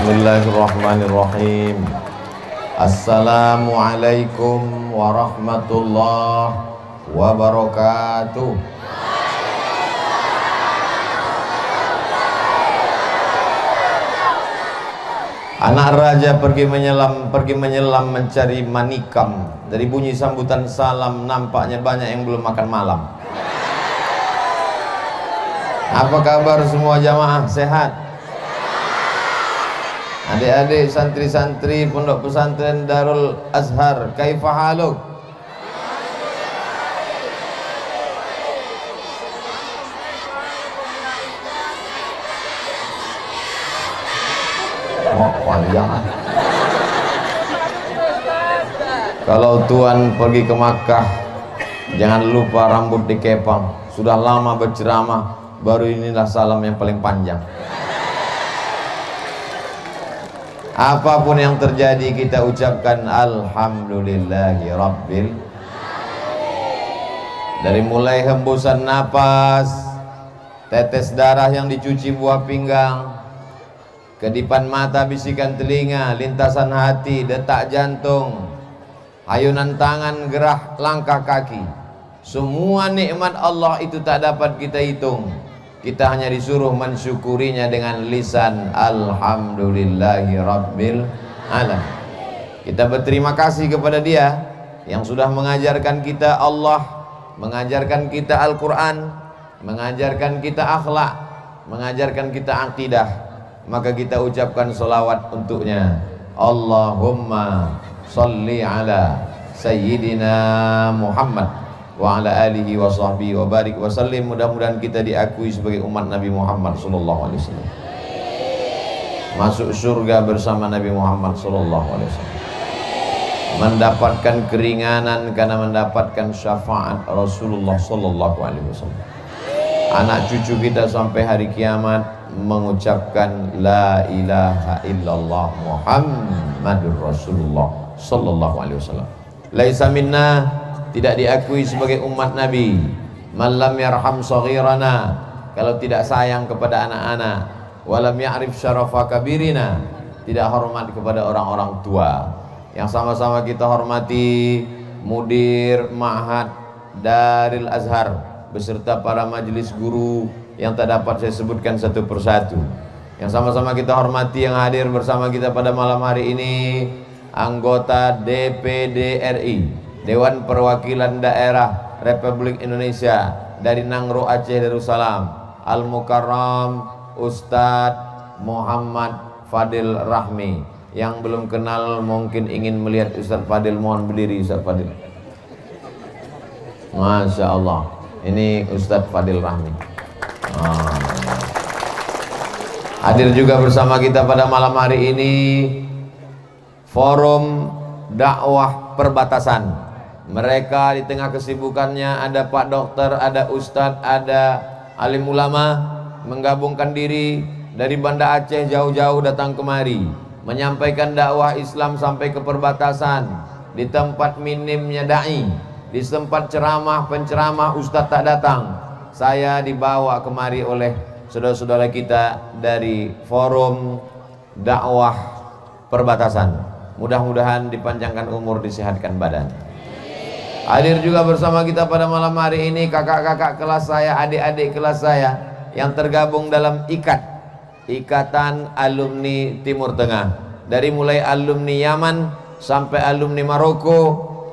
Bismillahirrahmanirrahim. Assalamualaikum warahmatullahi wabarakatuh. Anak raja pergi menyelam mencari manikam. Dari bunyi sambutan salam nampaknya banyak yang belum makan malam. Apa kabar semua jamaah? Sehat? Adik-adik santri-santri pondok pesantren Darul Azhar, kaifa haluk? Oh, panjang. Kalau tuan pergi ke Makkah, jangan lupa rambut dikepang. Sudah lama berceramah, baru inilah salam yang paling panjang. Apapun yang terjadi kita ucapkan alhamdulillahi rabbil. Dari mulai hembusan napas, tetes darah yang dicuci buah pinggang, kedipan mata, bisikan telinga, lintasan hati, detak jantung, ayunan tangan, gerah langkah kaki, semua nikmat Allah itu tak dapat kita hitung. Kita hanya disuruh mensyukurinya dengan lisan alhamdulillahi rabbil alamin. Kita berterima kasih kepada Dia yang sudah mengajarkan kita Allah, mengajarkan kita Al-Quran, mengajarkan kita akhlak, mengajarkan kita akidah. Maka kita ucapkan salawat untuknya. Allahumma salli ala Sayyidina Muhammad wa ala alihi wa sahbihi wa barik wa sallim. Mudah-mudahan kita diakui sebagai umat Nabi Muhammad sallallahu alaihi wasallam, masuk surga bersama Nabi Muhammad sallallahu alaihi wasallam, mendapatkan keringanan karena mendapatkan syafaat Rasulullah sallallahu alaihi wasallam. Anak cucu kita sampai hari kiamat mengucapkan la ilaha illallah Muhammadur Rasulullah sallallahu alaihi wasallam. Laisa minna, tidak diakui sebagai umat Nabi, man lam yarham saghirana, kalau tidak sayang kepada anak-anak, walam ya'rif syarafa kabirina, tidak hormat kepada orang-orang tua. Yang sama-sama kita hormati mudir Ma'had Darul Azhar beserta para majelis guru yang tak dapat saya sebutkan satu persatu. Yang sama-sama kita hormati yang hadir bersama kita pada malam hari ini, anggota DPD RI, Dewan Perwakilan Daerah Republik Indonesia dari Nangro Aceh Darussalam, Al-Mukarram Ustadz Muhammad Fadil Rahmi. Yang belum kenal mungkin ingin melihat Ustadz Fadil, mohon berdiri Ustadz Fadil. Masya Allah, ini Ustadz Fadil Rahmi. Hadir juga bersama kita pada malam hari ini Forum Dakwah Perbatasan. Mereka di tengah kesibukannya ada Pak Dokter, ada Ustadz, ada alim ulama, menggabungkan diri dari Banda Aceh jauh-jauh datang kemari menyampaikan dakwah Islam sampai ke perbatasan. Di tempat minimnya dai, di tempat ceramah penceramah Ustadz tak datang, saya dibawa kemari oleh saudara-saudara kita dari Forum Dakwah Perbatasan. Mudah-mudahan dipanjangkan umur, disehatkan badan. Hadir juga bersama kita pada malam hari ini kakak-kakak kelas saya, adik-adik kelas saya yang tergabung dalam Ikatan Alumni Timur Tengah. Dari mulai alumni Yaman sampai alumni Maroko,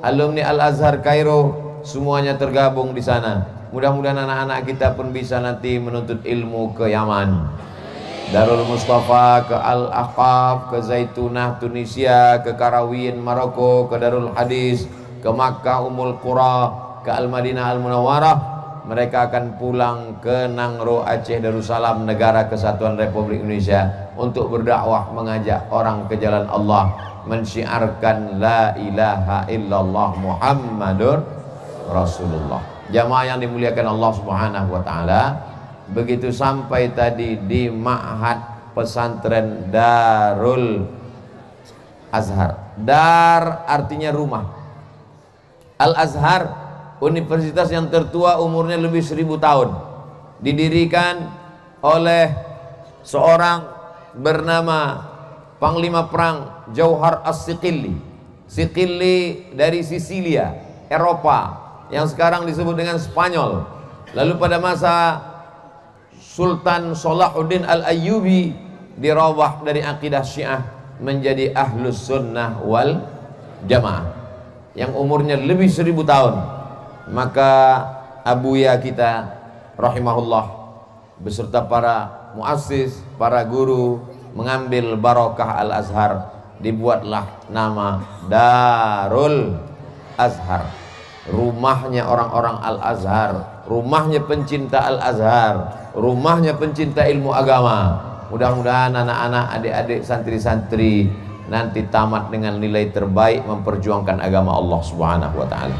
alumni Al-Azhar Kairo, semuanya tergabung di sana. Mudah-mudahan anak-anak kita pun bisa nanti menuntut ilmu ke Yaman, Darul Mustafa, ke Al-Ahqaf, ke Zaitunah Tunisia, ke Karawin Maroko, ke Darul Hadis, ke Makkah Ummul Qura, ke Al-Madinah Al-Munawwarah. Mereka akan pulang ke Nangro Aceh Darussalam, negara kesatuan Republik Indonesia, untuk berdakwah, mengajak orang ke jalan Allah, mensyiarkan la ilaha illallah Muhammadur Rasulullah. Jamaah yang dimuliakan Allah Subhanahu wa taala, begitu sampai tadi di Ma'had Pesantren Darul Azhar. Dar artinya rumah. Al-Azhar, universitas yang tertua, umurnya lebih 1000 tahun, didirikan oleh seorang bernama panglima perang Jauhar As-Siqilli. Siqilli dari Sisilia, Eropa, yang sekarang disebut dengan Spanyol. Lalu pada masa Sultan Salahuddin Al-Ayyubi dirubah dari akidah Syiah menjadi Ahlus Sunnah wal Jamaah, yang umurnya lebih 1000 tahun. Maka Abuya kita rahimahullah beserta para muassis, para guru mengambil barokah Al-Azhar, dibuatlah nama Darul Azhar, rumahnya orang-orang Al-Azhar, rumahnya pencinta Al-Azhar, rumahnya pencinta ilmu agama. Mudah-mudahan anak-anak, adik-adik, santri-santri nanti tamat dengan nilai terbaik memperjuangkan agama Allah Subhanahu wa taala.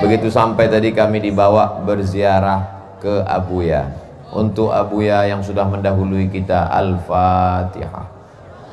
Begitu sampai tadi kami dibawa berziarah ke Abuya. Untuk Abuya yang sudah mendahului kita, Al-Fatihah.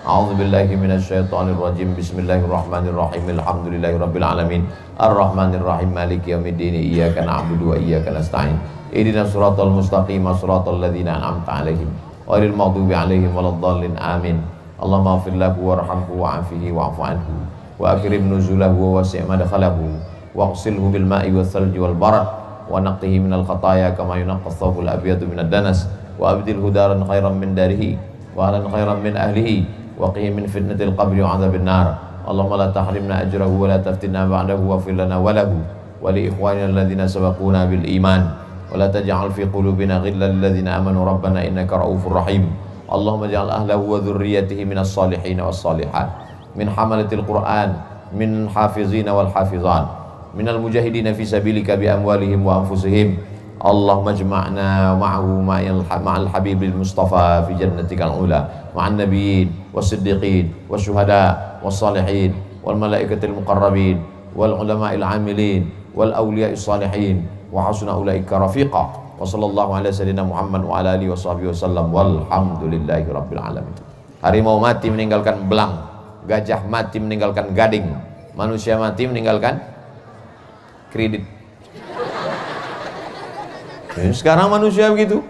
A'udzubillahi minasyaitonirrajim. Bismillahirrahmanirrahim. Alhamdulillahirabbil alamin. Arrahmanirrahim. Maliki yaumiddin. Iyyaka na'budu wa iyyaka nasta'in. Ihdinas siratal mustaqim, siratal ladzina an'amta 'alaihim ghairil maghdubi 'alaihim waladdallin. Amin. Allahumma ighfir lahu warhamhu wa'afihi wa'fu anhu wa akrim nuzulahu wa wasi' madkhalahu waghsilhu bil ma'i wath thalji wal barad wa naqqihi minal khataaya kama yunaqqas thawbul abyadu minad danas wa abdilhu daran khairan min darihi wa ahlan khairan min ahlihi wa qihi min fitnatil qabri wa 'adzaban nar. Allahumma la tahrimna ajrahu wa la taftinna ba'dahu wa fir lana wa lahu wa li ikhwanina alladhina sabaquna bil iman wa la taj'al fi qulubina ghillan lil ladzina amanu rabbana innaka ra'ufur rahim. Allahumma ja'al ahlahu wa dhurriyyatihi minas salihin was salihat min hamalatil Qur'an min hafizina wal hafizan minal mujahidina fi sabilika bi amwalihim wa anfusihim. Allahumma ijma'na ma'ahu ma'al habibil mustafa fi jannatikal ula ma'an nabiyyin was siddiqin was syuhada was salihin wal malaikatil muqarrabin wal ulama'il amilin wal awliya'is salihin wa hasuna ulaika rafiqa. Wa sallallahu ala sayyidina Muhammad wa ala alihi wa sahbihi wasallam walhamdulillahi rabbil alamin. Harimau mati meninggalkan belang, gajah mati meninggalkan gading, manusia mati meninggalkan kredit. Sekarang manusia begitu.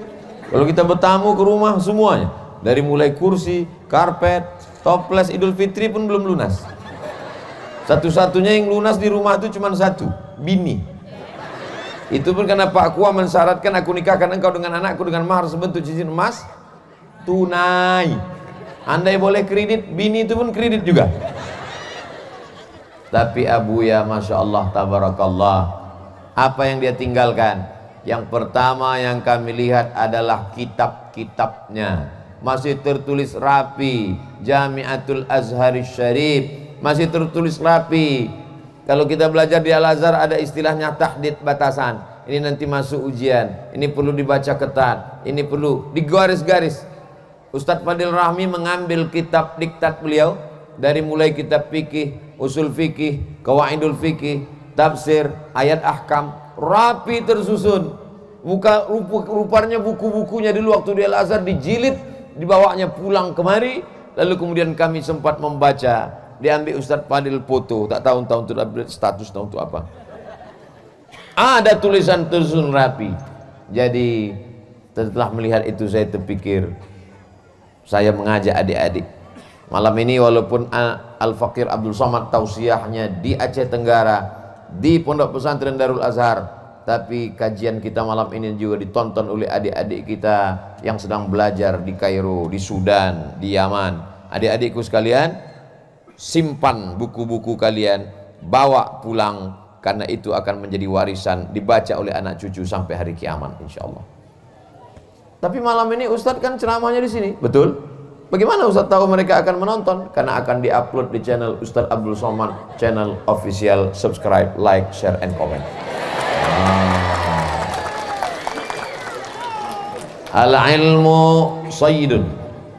Kalau kita bertamu ke rumah semuanya, dari mulai kursi, karpet, toples, Idul Fitri pun belum lunas. Satu-satunya yang lunas di rumah itu cuma satu, bini. Itu pun karena Pak Kua mensyaratkan, aku nikahkan engkau dengan anakku dengan mahar sebentuk cincin emas tunai. Andai boleh kredit, bini itu pun kredit juga. Tapi Abuya, Masya Allah, Tabarakallah, apa yang dia tinggalkan? Yang pertama yang kami lihat adalah kitab-kitabnya. Masih tertulis rapi, Jami'atul Azhari Syarif, masih tertulis rapi. Kalau kita belajar di Al-Azhar ada istilahnya tahdid batasan. Ini nanti masuk ujian, ini perlu dibaca ketat, ini perlu digaris-garis. Ustadz Fadil Rahmi mengambil kitab diktat beliau, dari mulai kitab fikih, usul fikih, qawaidul fikih, tafsir, ayat ahkam, rapi tersusun. Rupanya buku-bukunya dulu waktu di Al-Azhar dijilid, dibawanya pulang kemari, lalu kemudian kami sempat membaca. Diambil Ustadz Fadil foto, tak tahu tahun itu update status tahun itu apa. Ada tulisan tersusun rapi. Jadi setelah melihat itu saya terpikir, saya mengajak adik-adik malam ini, walaupun Al-Fakir Abdul Somad tausiahnya di Aceh Tenggara, di Pondok Pesantren Darul Azhar, tapi kajian kita malam ini juga ditonton oleh adik-adik kita yang sedang belajar di Kairo, di Sudan, di Yaman. Adik-adikku sekalian, simpan buku-buku kalian, bawa pulang, karena itu akan menjadi warisan dibaca oleh anak cucu sampai hari kiamat insyaallah. Tapi malam ini Ustadz kan ceramahnya di sini, betul? Bagaimana Ustadz tahu mereka akan menonton? Karena akan diupload di channel Ustadz Abdul Somad, channel official. Subscribe, like, share, and comment. Al-ilmu sayyidun.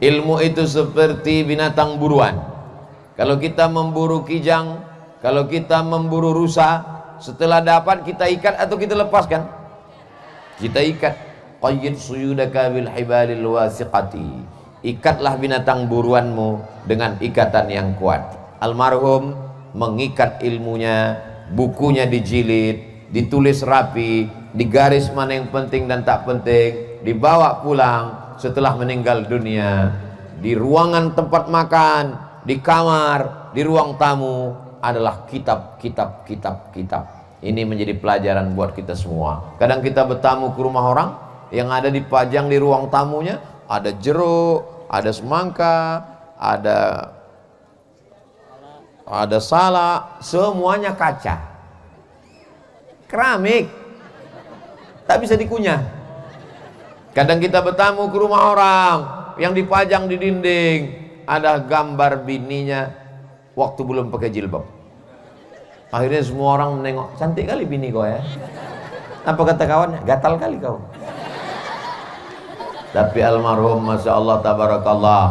Ilmu itu seperti binatang buruan. Kalau kita memburu kijang, kalau kita memburu rusa, setelah dapat kita ikat atau kita lepaskan? Kita ikat. Qayyid suyudaka bil hibalil wasiqati. Ikatlah binatang buruanmu dengan ikatan yang kuat. Almarhum mengikat ilmunya, bukunya dijilid, ditulis rapi, digaris mana yang penting dan tak penting, dibawa pulang setelah meninggal dunia. di ruangan tempat makan, di kamar, di ruang tamu adalah kitab. Ini menjadi pelajaran buat kita semua. Kadang kita bertamu ke rumah orang, yang ada dipajang di ruang tamunya ada jeruk, ada semangka, ada salak, semuanya kaca, keramik, tak bisa dikunyah. Kadang kita bertamu ke rumah orang, yang dipajang di dinding ada gambar bininya waktu belum pakai jilbab. Akhirnya semua orang menengok, cantik kali bini kau ya. Apa kata kawannya? Gatal kali kau. Tapi almarhum, masya Allah, tabarakallah,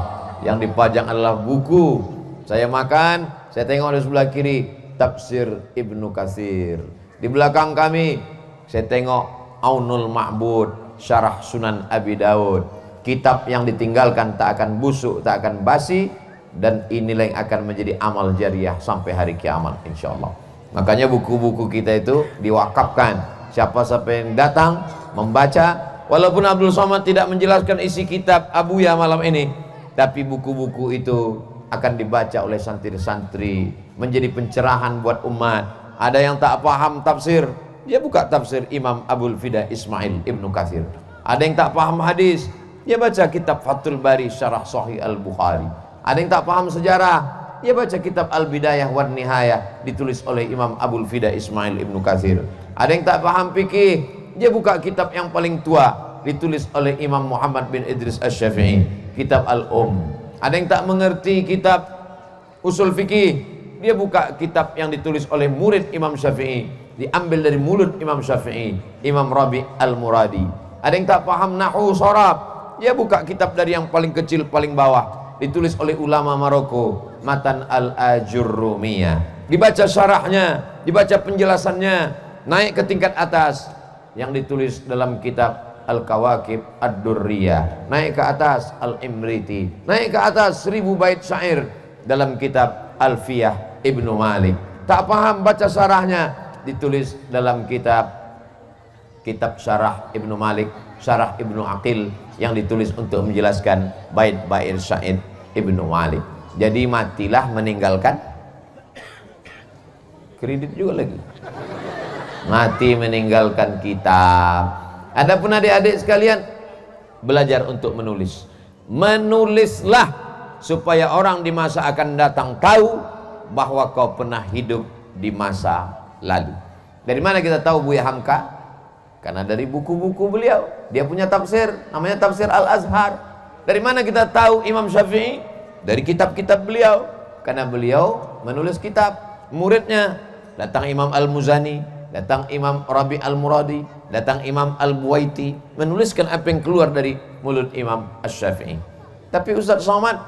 yang dipajang adalah buku. Saya makan, saya tengok di sebelah kiri Tafsir Ibnu Katsir. Di belakang kami saya tengok Aunul Ma'bud, Syarah Sunan Abi Daud. Kitab yang ditinggalkan tak akan busuk, tak akan basi, dan inilah yang akan menjadi amal jariah sampai hari kiamat insyaallah. Makanya buku-buku kita itu diwakafkan. Siapa-siapa yang datang membaca, walaupun Abdul Somad tidak menjelaskan isi kitab Abuya malam ini, tapi buku-buku itu akan dibaca oleh santri-santri, menjadi pencerahan buat umat. Ada yang tak paham tafsir, dia buka tafsir Imam Abul Fida Ismail Ibnu Katsir. Ada yang tak paham hadis, dia baca kitab Fathul Bari Syarah Sahih Al-Bukhari. Ada yang tak paham sejarah, dia baca kitab Al-Bidayah wan Nihayah ditulis oleh Imam Abul Fida Ismail Ibnu Katsir. Ada yang tak paham fikih, dia buka kitab yang paling tua ditulis oleh Imam Muhammad bin Idris Asy-Syafi'i, kitab Al-Ada yang tak mengerti kitab usul fikih, dia buka kitab yang ditulis oleh murid Imam Syafi'i, diambil dari mulut Imam Syafi'i, Imam Rabi Al-Muradi. Ada yang tak paham nahwu sharaf, dia buka kitab dari yang paling kecil paling bawah, ditulis oleh ulama Maroko, Matan Al-Ajurrumiyah. Dibaca syarahnya, dibaca penjelasannya, naik ke tingkat atas yang ditulis dalam kitab Al-Kawakib Ad-Durriyah, naik ke atas Al-Imriti, naik ke atas 1000 bait syair dalam kitab Alfiyah Ibnu Malik. Tak paham baca syarahnya, ditulis dalam kitab Syarah Ibnu Malik, Syarah Ibnu Aqil, yang ditulis untuk menjelaskan bait-bait syair Ibnu Malik. Jadi matilah meninggalkan kredit juga lagi, mati meninggalkan kitab. Adapun adik-adik sekalian, belajar untuk menulis. Menulislah supaya orang di masa akan datang tahu bahwa kau pernah hidup di masa lalu. Dari mana kita tahu Buya Hamka? Karena dari buku-buku beliau. Dia punya tafsir, namanya Tafsir Al-Azhar. Dari mana kita tahu Imam Syafi'i? Dari kitab-kitab beliau. Karena beliau menulis kitab. Muridnya datang Imam Al-Muzani, datang Imam Rabi Al-Muradi, datang Imam Al-Buwaiti, menuliskan apa yang keluar dari mulut Imam Asy-Syafi'i. Tapi Ustaz Somad,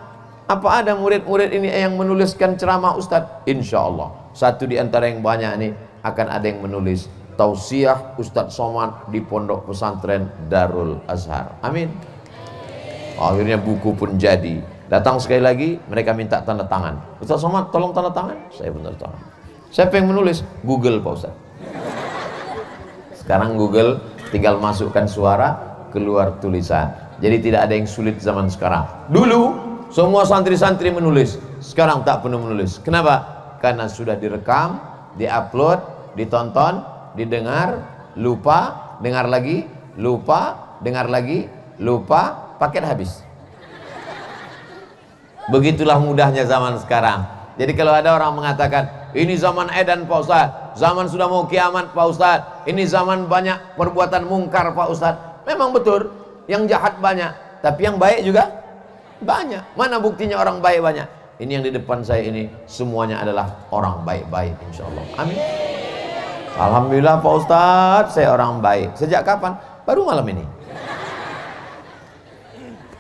apa ada murid-murid ini yang menuliskan ceramah Ustaz? Insya Allah satu di antara yang banyak ini akan ada yang menulis tausiah Ustaz Somad di Pondok Pesantren Darul Azhar. Amin. Akhirnya buku pun jadi. Datang sekali lagi, mereka minta tanda tangan. Ustaz Somad tolong tanda tangan. Saya benar tangan. Siapa yang menulis? Google Pak Ustaz. Sekarang Google tinggal masukkan suara, keluar tulisan. Jadi tidak ada yang sulit zaman sekarang. Dulu semua santri-santri menulis, sekarang tak perlu menulis. Kenapa? Karena sudah direkam, diupload, ditonton, didengar, lupa, dengar lagi, lupa, dengar lagi, lupa, paket habis. Begitulah mudahnya zaman sekarang. Jadi kalau ada orang mengatakan ini zaman edan Pak Ustaz, zaman sudah mau kiamat Pak Ustaz, ini zaman banyak perbuatan mungkar Pak Ustaz. Memang betul, yang jahat banyak, tapi yang baik juga banyak. Mana buktinya orang baik banyak? Ini yang di depan saya ini semuanya adalah orang baik-baik insyaallah. Amin. Alhamdulillah Pak Ustaz, saya orang baik. Sejak kapan? Baru malam ini.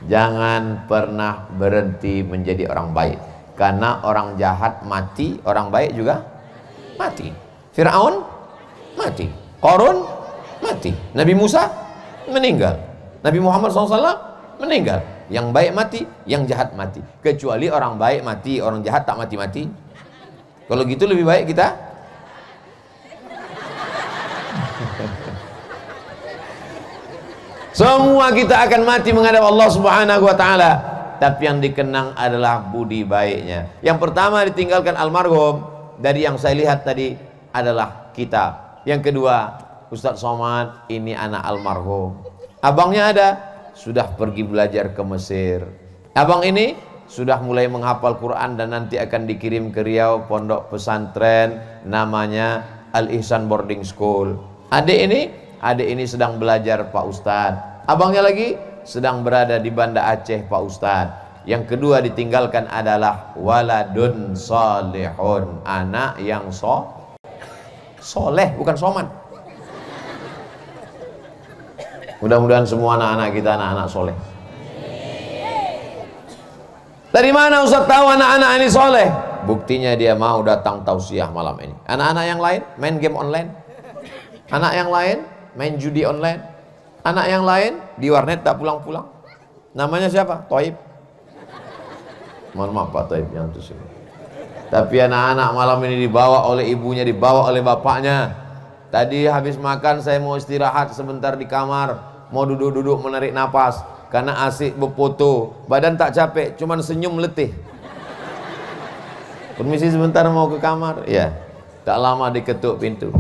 Jangan pernah berhenti menjadi orang baik. Karena orang jahat mati, orang baik juga mati. Fir'aun mati, Qarun mati, Nabi Musa meninggal, Nabi Muhammad SAW meninggal. Yang baik mati, yang jahat mati. Kecuali orang baik mati, orang jahat tak mati-mati. Kalau gitu lebih baik kita semua kita akan mati menghadap Allah Subhanahu wa taala. tapi yang dikenang adalah budi baiknya. Yang pertama ditinggalkan almarhum dari yang saya lihat tadi adalah kitab. Yang kedua, Ustadz Somad ini anak almarhum. Abangnya ada, sudah pergi belajar ke Mesir. Abang ini sudah mulai menghafal Quran dan nanti akan dikirim ke Riau, pondok pesantren namanya Al Ihsan Boarding School. Adik ini sedang belajar Pak Ustadz. Abangnya lagi sedang berada di Banda Aceh Pak Ustadz. Yang kedua ditinggalkan adalah waladun solehun, anak yang soleh, bukan soman. Mudah-mudahan semua anak-anak kita anak-anak soleh. Dari mana Ustaz tahu anak-anak ini soleh? Buktinya dia mau datang tausiah malam ini. Anak-anak yang lain main game online, anak yang lain main judi online, anak yang lain di warnet tak pulang-pulang. Namanya siapa? Toib. Mohon maaf Pak Toib yang itu sini. Tapi anak-anak malam ini dibawa oleh ibunya, dibawa oleh bapaknya. Tadi habis makan saya mau istirahat sebentar di kamar, mau duduk-duduk menarik napas karena asik berfoto. Badan tak capek, cuman senyum letih. Permisi sebentar mau ke kamar. Ya, tak lama diketuk pintu.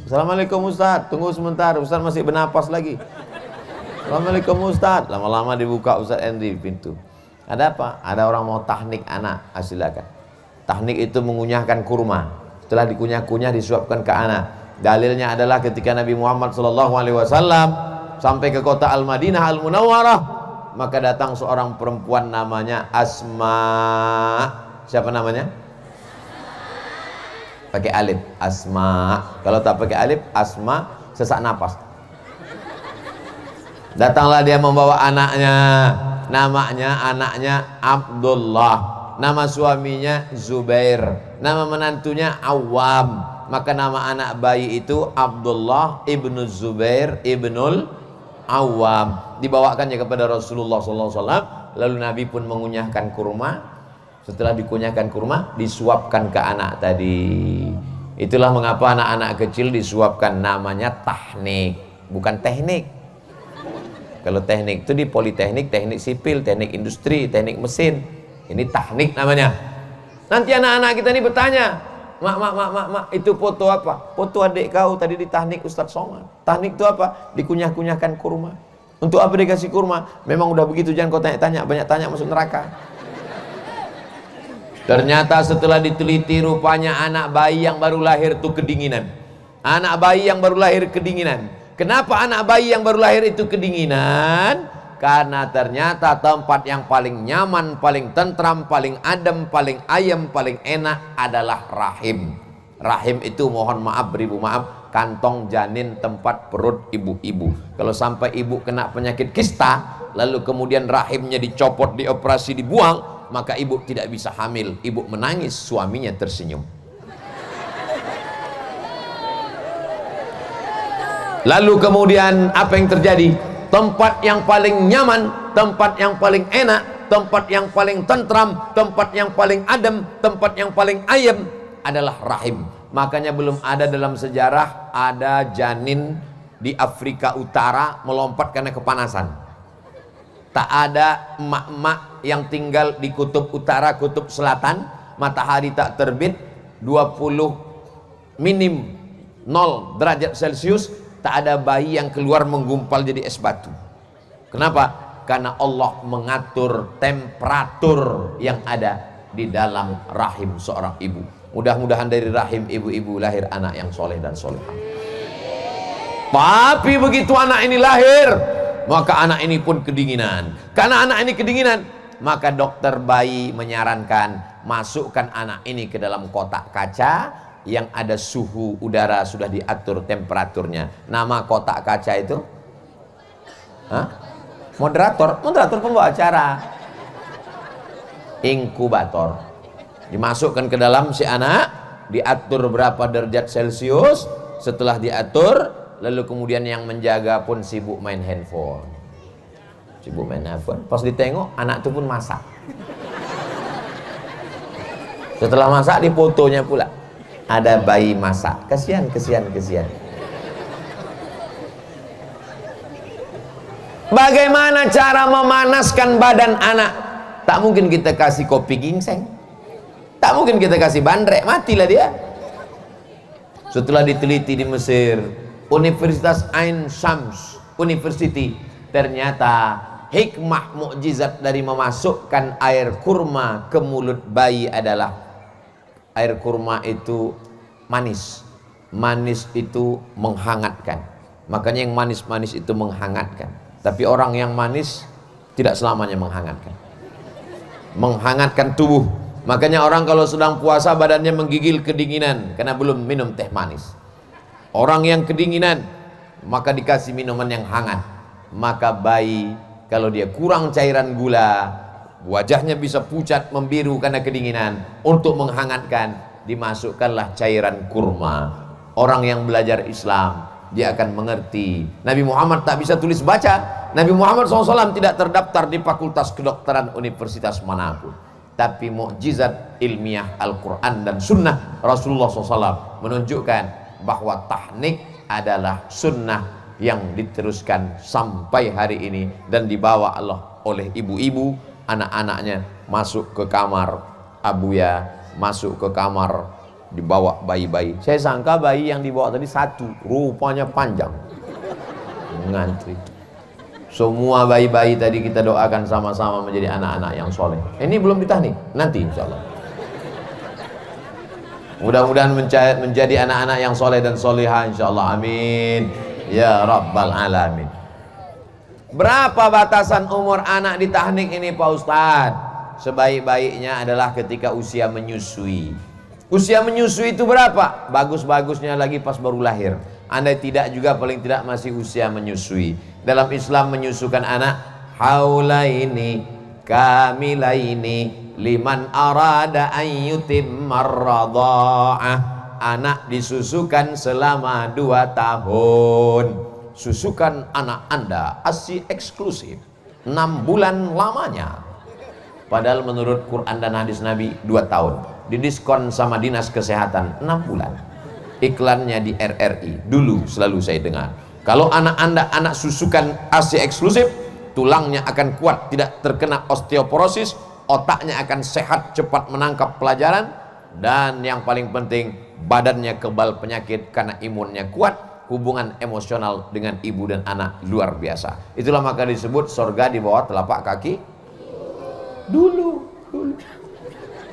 Assalamualaikum Ustaz, tunggu sebentar, Ustaz masih bernapas lagi. Assalamualaikum Ustaz. Lama-lama dibuka Ustaz Henry pintu. Ada apa? Ada orang mau tahnik anak. Silakan. Tahnik itu mengunyahkan kurma. Setelah dikunyah-kunyah disuapkan ke anak. Dalilnya adalah ketika Nabi Muhammad SAW sampai ke kota Al-Madinah Al-Munawwarah, maka datang seorang perempuan namanya Asma. Siapa namanya? Pakai alif, Asma. Kalau tak pakai alif, Asma, sesak napas. Datanglah dia membawa anaknya. Anaknya Abdullah. Nama suaminya Zubair. Nama menantunya Awam. Maka nama anak bayi itu Abdullah ibnu Zubair ibnul Awam. Dibawakannya kepada Rasulullah SAW. Lalu Nabi pun mengunyahkan kurma. Setelah dikunyahkan kurma, disuapkan ke anak tadi. Itulah mengapa anak-anak kecil disuapkan, namanya tahnik, bukan teknik. Kalau teknik itu di politeknik, teknik sipil, teknik industri, teknik mesin. Ini tahnik namanya. Nanti anak-anak kita ini bertanya, mak, itu foto apa? Foto adik kau tadi di tahnik Ustadz Somad. Tahnik itu apa? Dikunyah-kunyahkan kurma. Untuk apa dikasih kurma? Memang udah begitu, jangan kau tanya-tanya, banyak tanya masuk neraka. Ternyata setelah diteliti rupanya anak bayi yang baru lahir itu kedinginan. Anak bayi yang baru lahir kedinginan. Kenapa anak bayi yang baru lahir itu kedinginan? Karena ternyata tempat yang paling nyaman, paling tentram, paling adem, paling ayem, paling enak adalah rahim. Rahim itu mohon maaf beribu maaf, kantong janin tempat perut ibu-ibu. Kalau sampai ibu kena penyakit kista, lalu kemudian rahimnya dicopot, dioperasi, dibuang, maka ibu tidak bisa hamil. Ibu menangis, suaminya tersenyum. Lalu kemudian apa yang terjadi? Tempat yang paling nyaman, tempat yang paling enak, tempat yang paling tentram, tempat yang paling adem, tempat yang paling ayem adalah rahim. Makanya belum ada dalam sejarah ada janin di Afrika Utara melompat karena kepanasan. Tak ada emak-emak yang tinggal di kutub utara, kutub selatan, matahari tak terbit, 20 minim 0 derajat Celcius, tak ada bayi yang keluar menggumpal jadi es batu. Kenapa? Karena Allah mengatur temperatur yang ada di dalam rahim seorang ibu. Mudah-mudahan dari rahim ibu-ibu lahir anak yang soleh dan solehah. Tapi begitu anak ini lahir, maka anak ini pun kedinginan. Karena anak ini kedinginan, maka dokter bayi menyarankan masukkan anak ini ke dalam kotak kaca yang ada suhu udara sudah diatur temperaturnya. Nama kotak kaca itu? Moderator pembawa acara. Inkubator. Dimasukkan ke dalam si anak, diatur berapa derajat Celcius. Setelah diatur, lalu kemudian yang menjaga pun sibuk main handphone. Sibuk main handphone. Pas ditengok, anak itu pun masak. Setelah masak, di fotonya pula ada bayi masak. Kasihan. Bagaimana cara memanaskan badan anak? Tak mungkin kita kasih kopi ginseng, tak mungkin kita kasih bandrek, matilah dia. Setelah diteliti di Mesir, Universitas Ain Shams University, ternyata hikmah mukjizat dari memasukkan air kurma ke mulut bayi adalah air kurma itu manis. Manis itu menghangatkan. Makanya yang manis-manis itu menghangatkan. Tapi orang yang manis tidak selamanya menghangatkan. Menghangatkan tubuh. Makanya orang kalau sedang puasa badannya menggigil kedinginan karena belum minum teh manis. Orang yang kedinginan maka dikasih minuman yang hangat. Maka bayi kalau dia kurang cairan gula, wajahnya bisa pucat membiru karena kedinginan. Untuk menghangatkan dimasukkanlah cairan kurma. Orang yang belajar Islam dia akan mengerti. Nabi Muhammad tak bisa tulis baca. Nabi Muhammad SAW tidak terdaftar di fakultas kedokteran universitas manapun. Tapi mukjizat ilmiah Al-Quran dan Sunnah Rasulullah SAW menunjukkan bahwa tahnik adalah sunnah yang diteruskan sampai hari ini dan dibawa Allah oleh ibu-ibu, anak-anaknya masuk ke kamar Abuya, masuk ke kamar, dibawa bayi-bayi. Saya sangka bayi yang dibawa tadi satu, rupanya panjang, ngantri. Semua bayi-bayi tadi kita doakan sama-sama menjadi anak-anak yang soleh. Ini belum ditahnik, nanti insya Allah. Mudah-mudahan menjadi anak-anak yang soleh dan solehah insya Allah, amin ya rabbal alamin. Berapa batasan umur anak ditahnik ini Pak Ustadz? Sebaik-baiknya adalah ketika usia menyusui. Usia menyusui itu berapa? Bagus-bagusnya lagi pas baru lahir. Andai tidak juga paling tidak masih usia menyusui. Dalam Islam menyusukan anak haulaini kamilaini liman arada an yutimmar radha'ah. Anak disusukan selama 2 tahun. Susukan anak Anda ASI eksklusif 6 bulan lamanya. Padahal menurut Quran dan hadis Nabi 2 tahun. Didiskon sama dinas kesehatan 6 bulan. Iklannya di RRI dulu selalu saya dengar. Kalau anak Anda anak susukan ASI eksklusif, tulangnya akan kuat, tidak terkena osteoporosis, otaknya akan sehat, cepat menangkap pelajaran, dan yang paling penting badannya kebal penyakit karena imunnya kuat. Hubungan emosional dengan ibu dan anak luar biasa. Itulah maka disebut sorga di bawah telapak kaki dulu.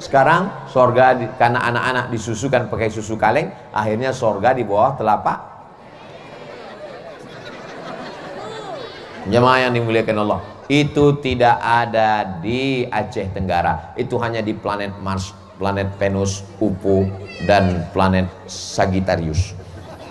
Sekarang sorga karena anak-anak disusukan pakai susu kaleng, akhirnya sorga di bawah telapak. Jemaah yang dimuliakan Allah, itu tidak ada di Aceh Tenggara. Itu hanya di planet Mars, planet Venus, UFO, dan planet Sagittarius.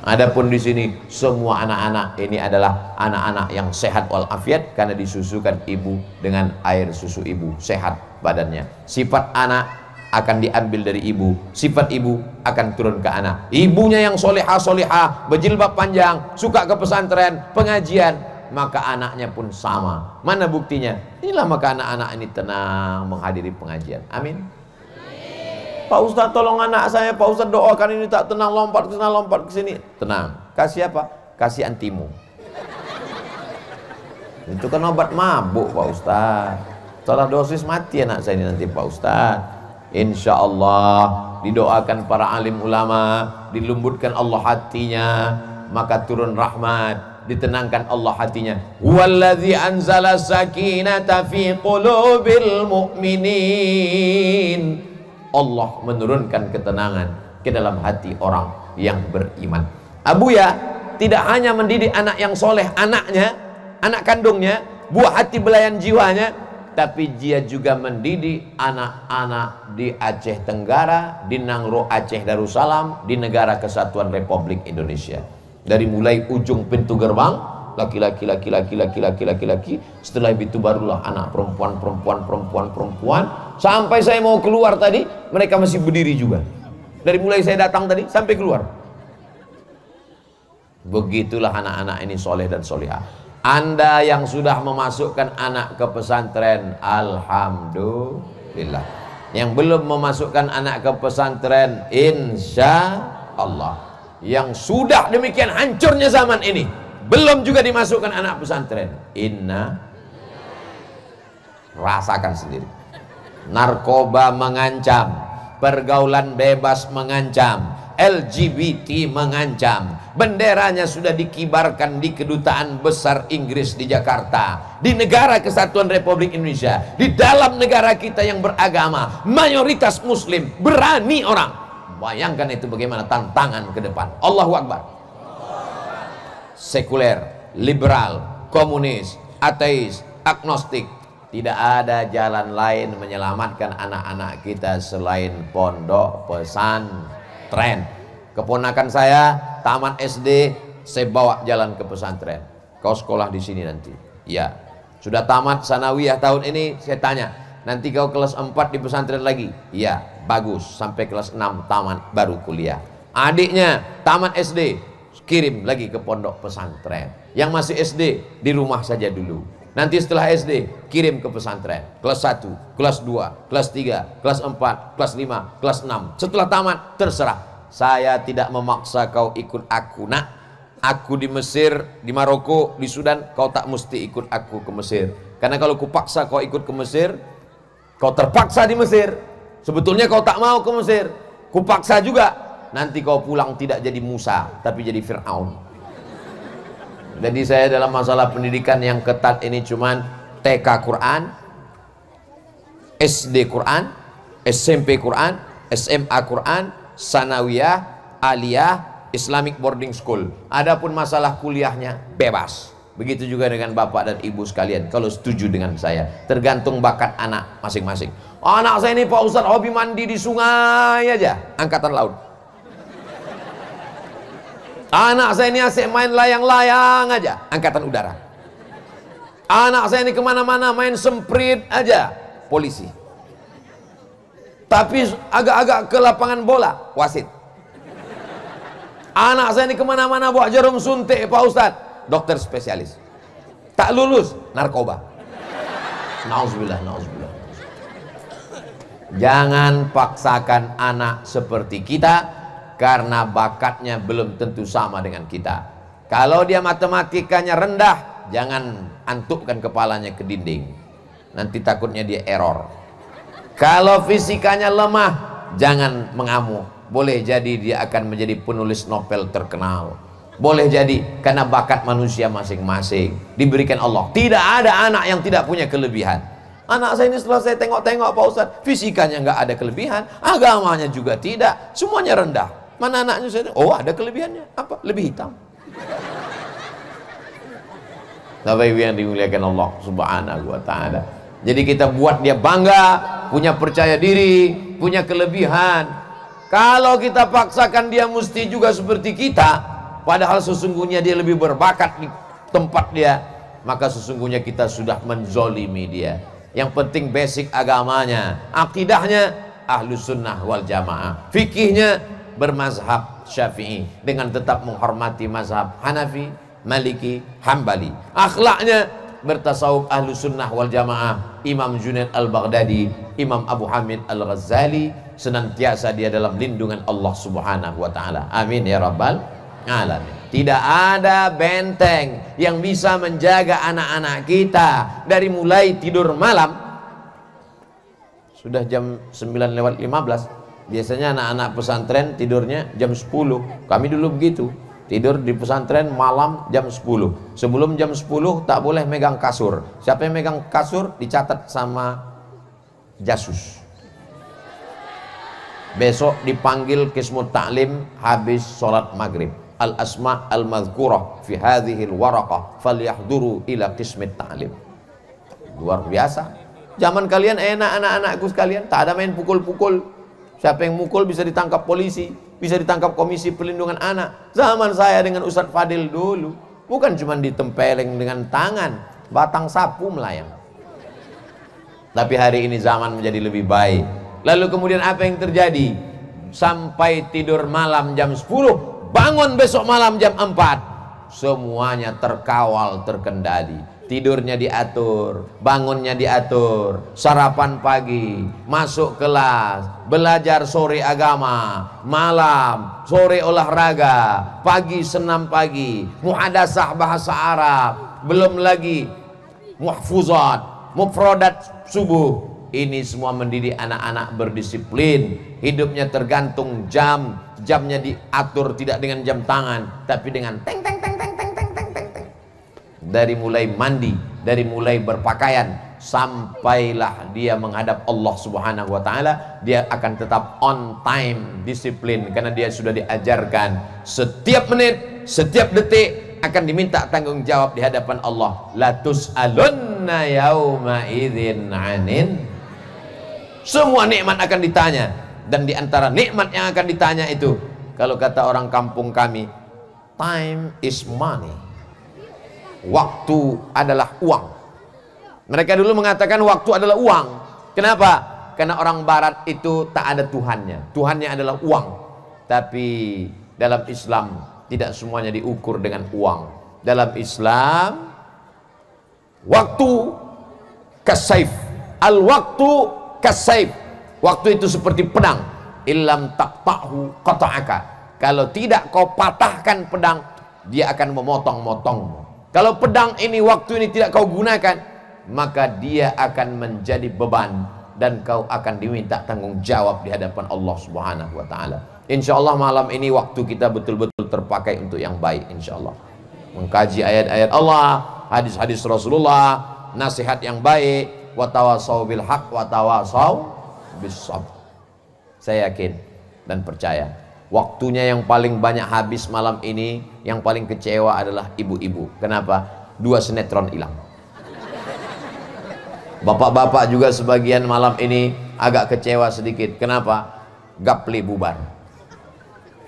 Adapun di sini semua anak-anak ini adalah anak-anak yang sehat walafiat karena disusukan ibu dengan air susu ibu, sehat badannya. Sifat anak akan diambil dari ibu, sifat ibu akan turun ke anak. Ibunya yang solehah, berjilbab panjang, suka ke pesantren, pengajian, maka anaknya pun sama. Mana buktinya? Inilah maka anak-anak ini tenang menghadiri pengajian. Amin. Pak Ustadz tolong anak saya, Pak Ustadz doakan ini tak tenang, lompat ke sana, lompat ke sini. Tenang. Kasih apa? Kasih antimu. Itu kan obat mabuk Pak Ustadz. Salah dosis mati anak saya ini nanti Pak Ustadz. Insya Allah didoakan para alim ulama, dilembutkan Allah hatinya, maka turun rahmat, ditenangkan Allah hatinya. Huwallazi anzala sakinata fi qulubil mu'minin. Allah menurunkan ketenangan ke dalam hati orang yang beriman. Abuya tidak hanya mendidik anak yang soleh, anaknya, anak kandungnya, buah hati belayan jiwanya, tapi dia juga mendidik anak-anak di Aceh Tenggara, di Nangro Aceh Darussalam, di Negara Kesatuan Republik Indonesia. Dari mulai ujung pintu gerbang, laki-laki, setelah itu barulah anak perempuan, sampai saya mau keluar tadi, mereka masih berdiri juga. Dari mulai saya datang tadi sampai keluar. Begitulah anak-anak ini soleh dan solehah. Anda yang sudah memasukkan anak ke pesantren, alhamdulillah. Yang belum memasukkan anak ke pesantren, insya Allah. Yang sudah demikian hancurnya zaman ini, belum juga dimasukkan anak pesantren. Rasakan sendiri. Narkoba mengancam, pergaulan bebas mengancam, LGBT mengancam. Benderanya sudah dikibarkan di Kedutaan Besar Inggris di Jakarta, di negara kesatuan Republik Indonesia, di dalam negara kita yang beragama mayoritas muslim. Berani orang. Bayangkan itu bagaimana tantangan ke depan. Allahu Akbar. Sekuler, liberal, komunis, ateis, agnostik, tidak ada jalan lain menyelamatkan anak-anak kita selain pondok pesantren. Keponakan saya tamat SD, saya bawa jalan ke pesantren. Kau sekolah di sini nanti. Ya. Sudah tamat sanawiyah tahun ini, saya tanya, nanti kau kelas 4 di pesantren lagi? Ya, bagus. Sampai kelas 6 tamat baru kuliah. Adiknya tamat SD, kirim lagi ke pondok pesantren. Yang masih SD di rumah saja dulu. Nanti setelah SD kirim ke pesantren. Kelas 1, kelas 2, kelas 3, kelas 4, kelas 5, kelas 6. Setelah tamat terserah. Saya tidak memaksa kau ikut aku, nak. Aku di Mesir, di Maroko, di Sudan, kau tak mesti ikut aku ke Mesir. Karena kalau kupaksa kau ikut ke Mesir, kau terpaksa di Mesir. Sebetulnya kau tak mau ke Mesir. Kupaksa juga. Nanti kau pulang tidak jadi Musa, tapi jadi Fir'aun. Jadi saya dalam masalah pendidikan yang ketat ini cuman TK Quran, SD Quran, SMP Quran, SMA Quran, Sanawiyah, Aliyah, Islamic Boarding School. Adapun masalah kuliahnya bebas. Begitu juga dengan bapak dan ibu sekalian. Kalau setuju dengan saya, tergantung bakat anak masing-masing. Anak saya ini Pak Ustadz hobi mandi di sungai aja, angkatan laut. Anak saya ini asik main layang-layang aja, angkatan udara. Anak saya ini kemana-mana main semprit aja, polisi. Tapi agak-agak ke lapangan bola, wasit. Anak saya ini kemana-mana bawa jarum suntik Pak Ustadz, dokter spesialis. Tak lulus, narkoba. Nauzubillah, nauzubillah. Jangan paksakan anak seperti kita, karena bakatnya belum tentu sama dengan kita. Kalau dia matematikanya rendah, jangan antukkan kepalanya ke dinding. Nanti takutnya dia error. Kalau fisikanya lemah, jangan mengamuk. Boleh jadi dia akan menjadi penulis novel terkenal. Boleh jadi karena bakat manusia masing-masing diberikan Allah. Tidak ada anak yang tidak punya kelebihan. Anak saya ini setelah saya tengok-tengok Pak Ustadz, fisikanya nggak ada kelebihan, agamanya juga tidak, semuanya rendah. Mana anaknya saya? Oh, ada kelebihannya. Apa? Lebih hitam. Bapak Ibu yang dimuliakan Allah Subhanahu wa taala. Jadi kita buat dia bangga, punya percaya diri, punya kelebihan. Kalau kita paksakan dia mesti juga seperti kita, padahal sesungguhnya dia lebih berbakat di tempat dia, maka sesungguhnya kita sudah menzolimi dia. Yang penting basic agamanya, akidahnya Ahlus Sunnah wal Jamaah, fikihnya bermazhab Syafi'i dengan tetap menghormati mazhab Hanafi, Maliki, Hambali. Akhlaknya bertasawuf Ahlus Sunnah wal Jamaah, Imam Junaid Al-Baghdadi, Imam Abu Hamid Al-Ghazali, senantiasa dia dalam lindungan Allah Subhanahu wa taala. Amin ya rabbal alamin. Tidak ada benteng yang bisa menjaga anak-anak kita dari mulai tidur malam. Sudah jam 9:15. Biasanya anak-anak pesantren tidurnya jam 10. Kami dulu begitu. Tidur di pesantren malam jam 10. Sebelum jam 10 tak boleh megang kasur. Siapa yang megang kasur dicatat sama jasus. Besok dipanggil Qismut Ta'lim habis sholat maghrib. Al-asma' al-madhkurah fi hadhil waraqah falyahduru ila Qismut Ta'lim. Luar biasa. Zaman kalian enak anak-anakku sekalian, tak ada main pukul-pukul. Siapa yang mukul bisa ditangkap polisi, bisa ditangkap Komisi Perlindungan Anak. Zaman saya dengan Ustadz Fadil dulu, bukan cuma ditempeleng dengan tangan, batang sapu melayang. Tapi hari ini zaman menjadi lebih baik. Lalu kemudian apa yang terjadi? Sampai tidur malam jam 10, bangun besok malam jam 4. semuanya terkawal, terkendali. Tidurnya diatur, bangunnya diatur, sarapan pagi, masuk kelas, belajar sore agama, malam, sore olahraga, pagi senam pagi, muhadasah bahasa Arab, belum lagi muhfuzat, mufradat subuh. Ini semua mendidik anak-anak berdisiplin. Hidupnya tergantung jam, jamnya diatur tidak dengan jam tangan, tapi dengan teng teng teng teng teng teng teng teng teng. Dari mulai mandi, dari mulai berpakaian, sampailah dia menghadap Allah Subhanahu wa taala, dia akan tetap on time, disiplin, karena dia sudah diajarkan setiap menit, setiap detik akan diminta tanggung jawab di hadapan Allah. La tus'alunna yauma idzin 'anin. Semua nikmat akan ditanya, dan di antara nikmat yang akan ditanya itu, kalau kata orang kampung kami, time is money. Waktu adalah uang. Mereka dulu mengatakan waktu adalah uang. Kenapa? Karena orang barat itu tak ada Tuhannya. Tuhannya adalah uang. Tapi dalam Islam tidak semuanya diukur dengan uang. Dalam Islam, waktu kasaif. Al-waktu kasaif. Waktu itu seperti pedang. Illam taqta'hu qata'aka. Kalau tidak kau patahkan pedang, dia akan memotong-motongmu. Kalau pedang ini, waktu ini tidak kau gunakan, maka dia akan menjadi beban, dan kau akan diminta tanggung jawab di hadapan Allah Subhanahu wa taala. Insyaallah malam ini waktu kita betul-betul terpakai untuk yang baik, insyaallah. Mengkaji ayat-ayat Allah, hadis-hadis Rasulullah, nasihat yang baik, wa tawasau bil haq wa tawasau bis sabr. Saya yakin dan percaya waktunya yang paling banyak habis malam ini, yang paling kecewa adalah ibu-ibu. Kenapa? 2 sinetron hilang. Bapak-bapak juga sebagian malam ini agak kecewa sedikit. Kenapa? Gapli bubar.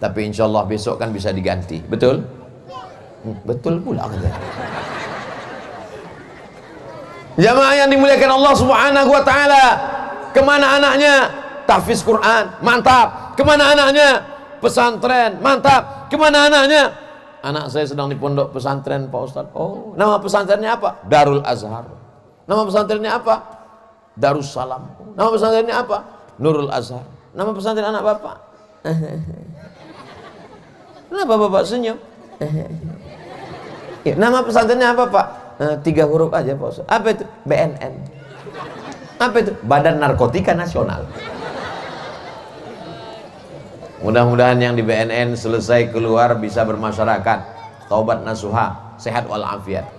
Tapi insya Allah besok kan bisa diganti. Betul? Betul pula katanya. Jamaah yang dimuliakan Allah Subhanahu wa taala, kemana anaknya? Tahfiz Quran, mantap. Kemana anaknya? Pesantren, mantap. Kemana anaknya? Anak saya sedang di pondok pesantren, Pak Ustadz. Oh, nama pesantrennya apa? Darul Azhar. Nama pesantrennya apa? Darussalam. Nama pesantrennya apa? Nurul Azhar. Nama pesantren anak bapak? Kenapa bapak senyum? Nama pesantrennya apa Pak? 3 huruf aja Pak Ustadz. Apa itu? BNN. Apa itu? Badan Narkotika Nasional. Mudah-mudahan yang di BNN selesai keluar bisa bermasyarakat, taubat nasuha, sehat walafiat.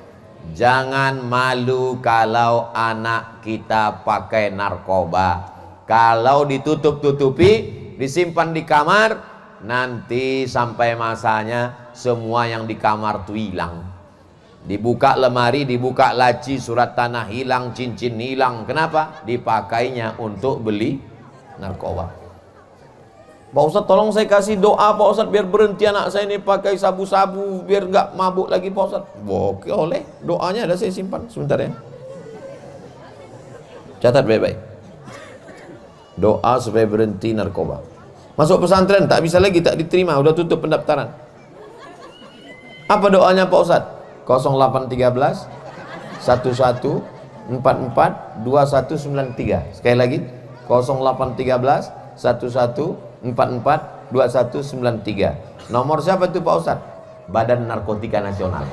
Jangan malu kalau anak kita pakai narkoba. Kalau ditutup-tutupi, disimpan di kamar, nanti sampai masanya semua yang di kamar tuh hilang. Dibuka lemari, dibuka laci, surat tanah hilang, cincin hilang. Kenapa? Dipakainya untuk beli narkoba. Pak Ustadz tolong saya kasih doa Pak Ustadz biar berhenti anak saya ini pakai sabu-sabu, biar nggak mabuk lagi Pak Ustadz. Oke, oleh doanya ada, saya simpan sebentar ya. Catat baik-baik. Doa supaya berhenti narkoba. Masuk pesantren tak bisa lagi, tak diterima, udah tutup pendaftaran. Apa doanya Pak Ustadz? 0813 11 44 2193. Sekali lagi 0813 11 44 2193. Nomor siapa itu Pak Ustadz? Badan Narkotika Nasional.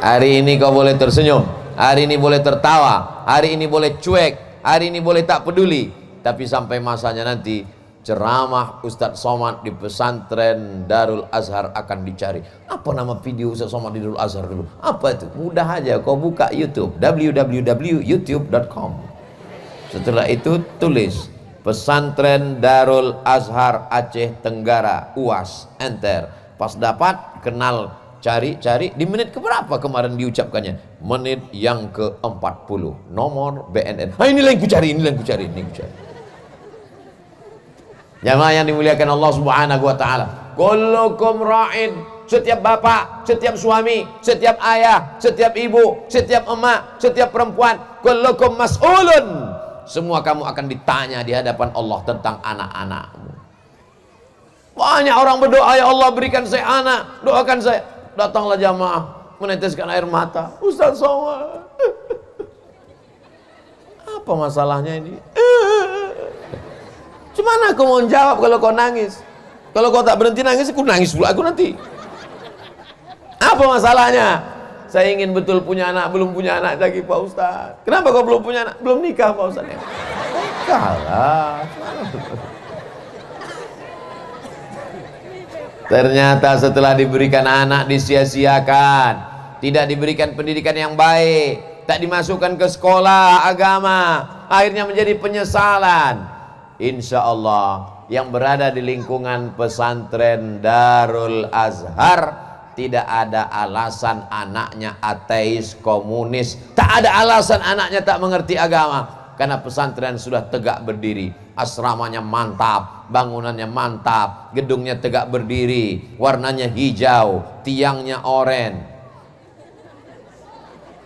Hari ini kau boleh tersenyum, hari ini boleh tertawa, hari ini boleh cuek, hari ini boleh tak peduli, tapi sampai masanya nanti ceramah Ustadz Somad di pesantren Darul Azhar akan dicari. Apa nama video Ustadz Somad di Darul Azhar dulu? Apa itu? Mudah aja, kau buka YouTube, www.youtube.com. Setelah itu tulis pesantren Darul Azhar Aceh Tenggara, UAS, enter. Pas dapat, kenal, cari-cari. Di menit keberapa kemarin diucapkannya? Menit yang ke-40. Nomor BNN. Inilah yang kucari, inilah yang kucari, ini kucari. Jamaah yang dimuliakan Allah Subhanahu wa taala. Kullukum ra'in. Setiap bapak, setiap suami, setiap ayah, setiap ibu, setiap emak, setiap perempuan, kullukum mas'ulun. Semua kamu akan ditanya di hadapan Allah tentang anak-anakmu. Banyak orang berdoa, ya Allah berikan saya anak, doakan saya. Datanglah jamaah meneteskan air mata. Ustaz Somad, apa masalahnya ini? Cuman aku mau jawab kalau kau nangis. Kalau kau tak berhenti nangis, aku nangis pula aku nanti. Apa masalahnya? Saya ingin betul punya anak, belum punya anak lagi Pak Ustaz. Kenapa kau belum punya anak? Belum nikah Pak Ustaz. Kalah. Ternyata setelah diberikan anak disia-siakan, tidak diberikan pendidikan yang baik, tak dimasukkan ke sekolah agama, akhirnya menjadi penyesalan. Insya Allah yang berada di lingkungan pesantren Darul Azhar tidak ada alasan anaknya ateis, komunis, tak ada alasan anaknya tak mengerti agama, karena pesantren sudah tegak berdiri, asramanya mantap, bangunannya mantap, gedungnya tegak berdiri, warnanya hijau, tiangnya oranye.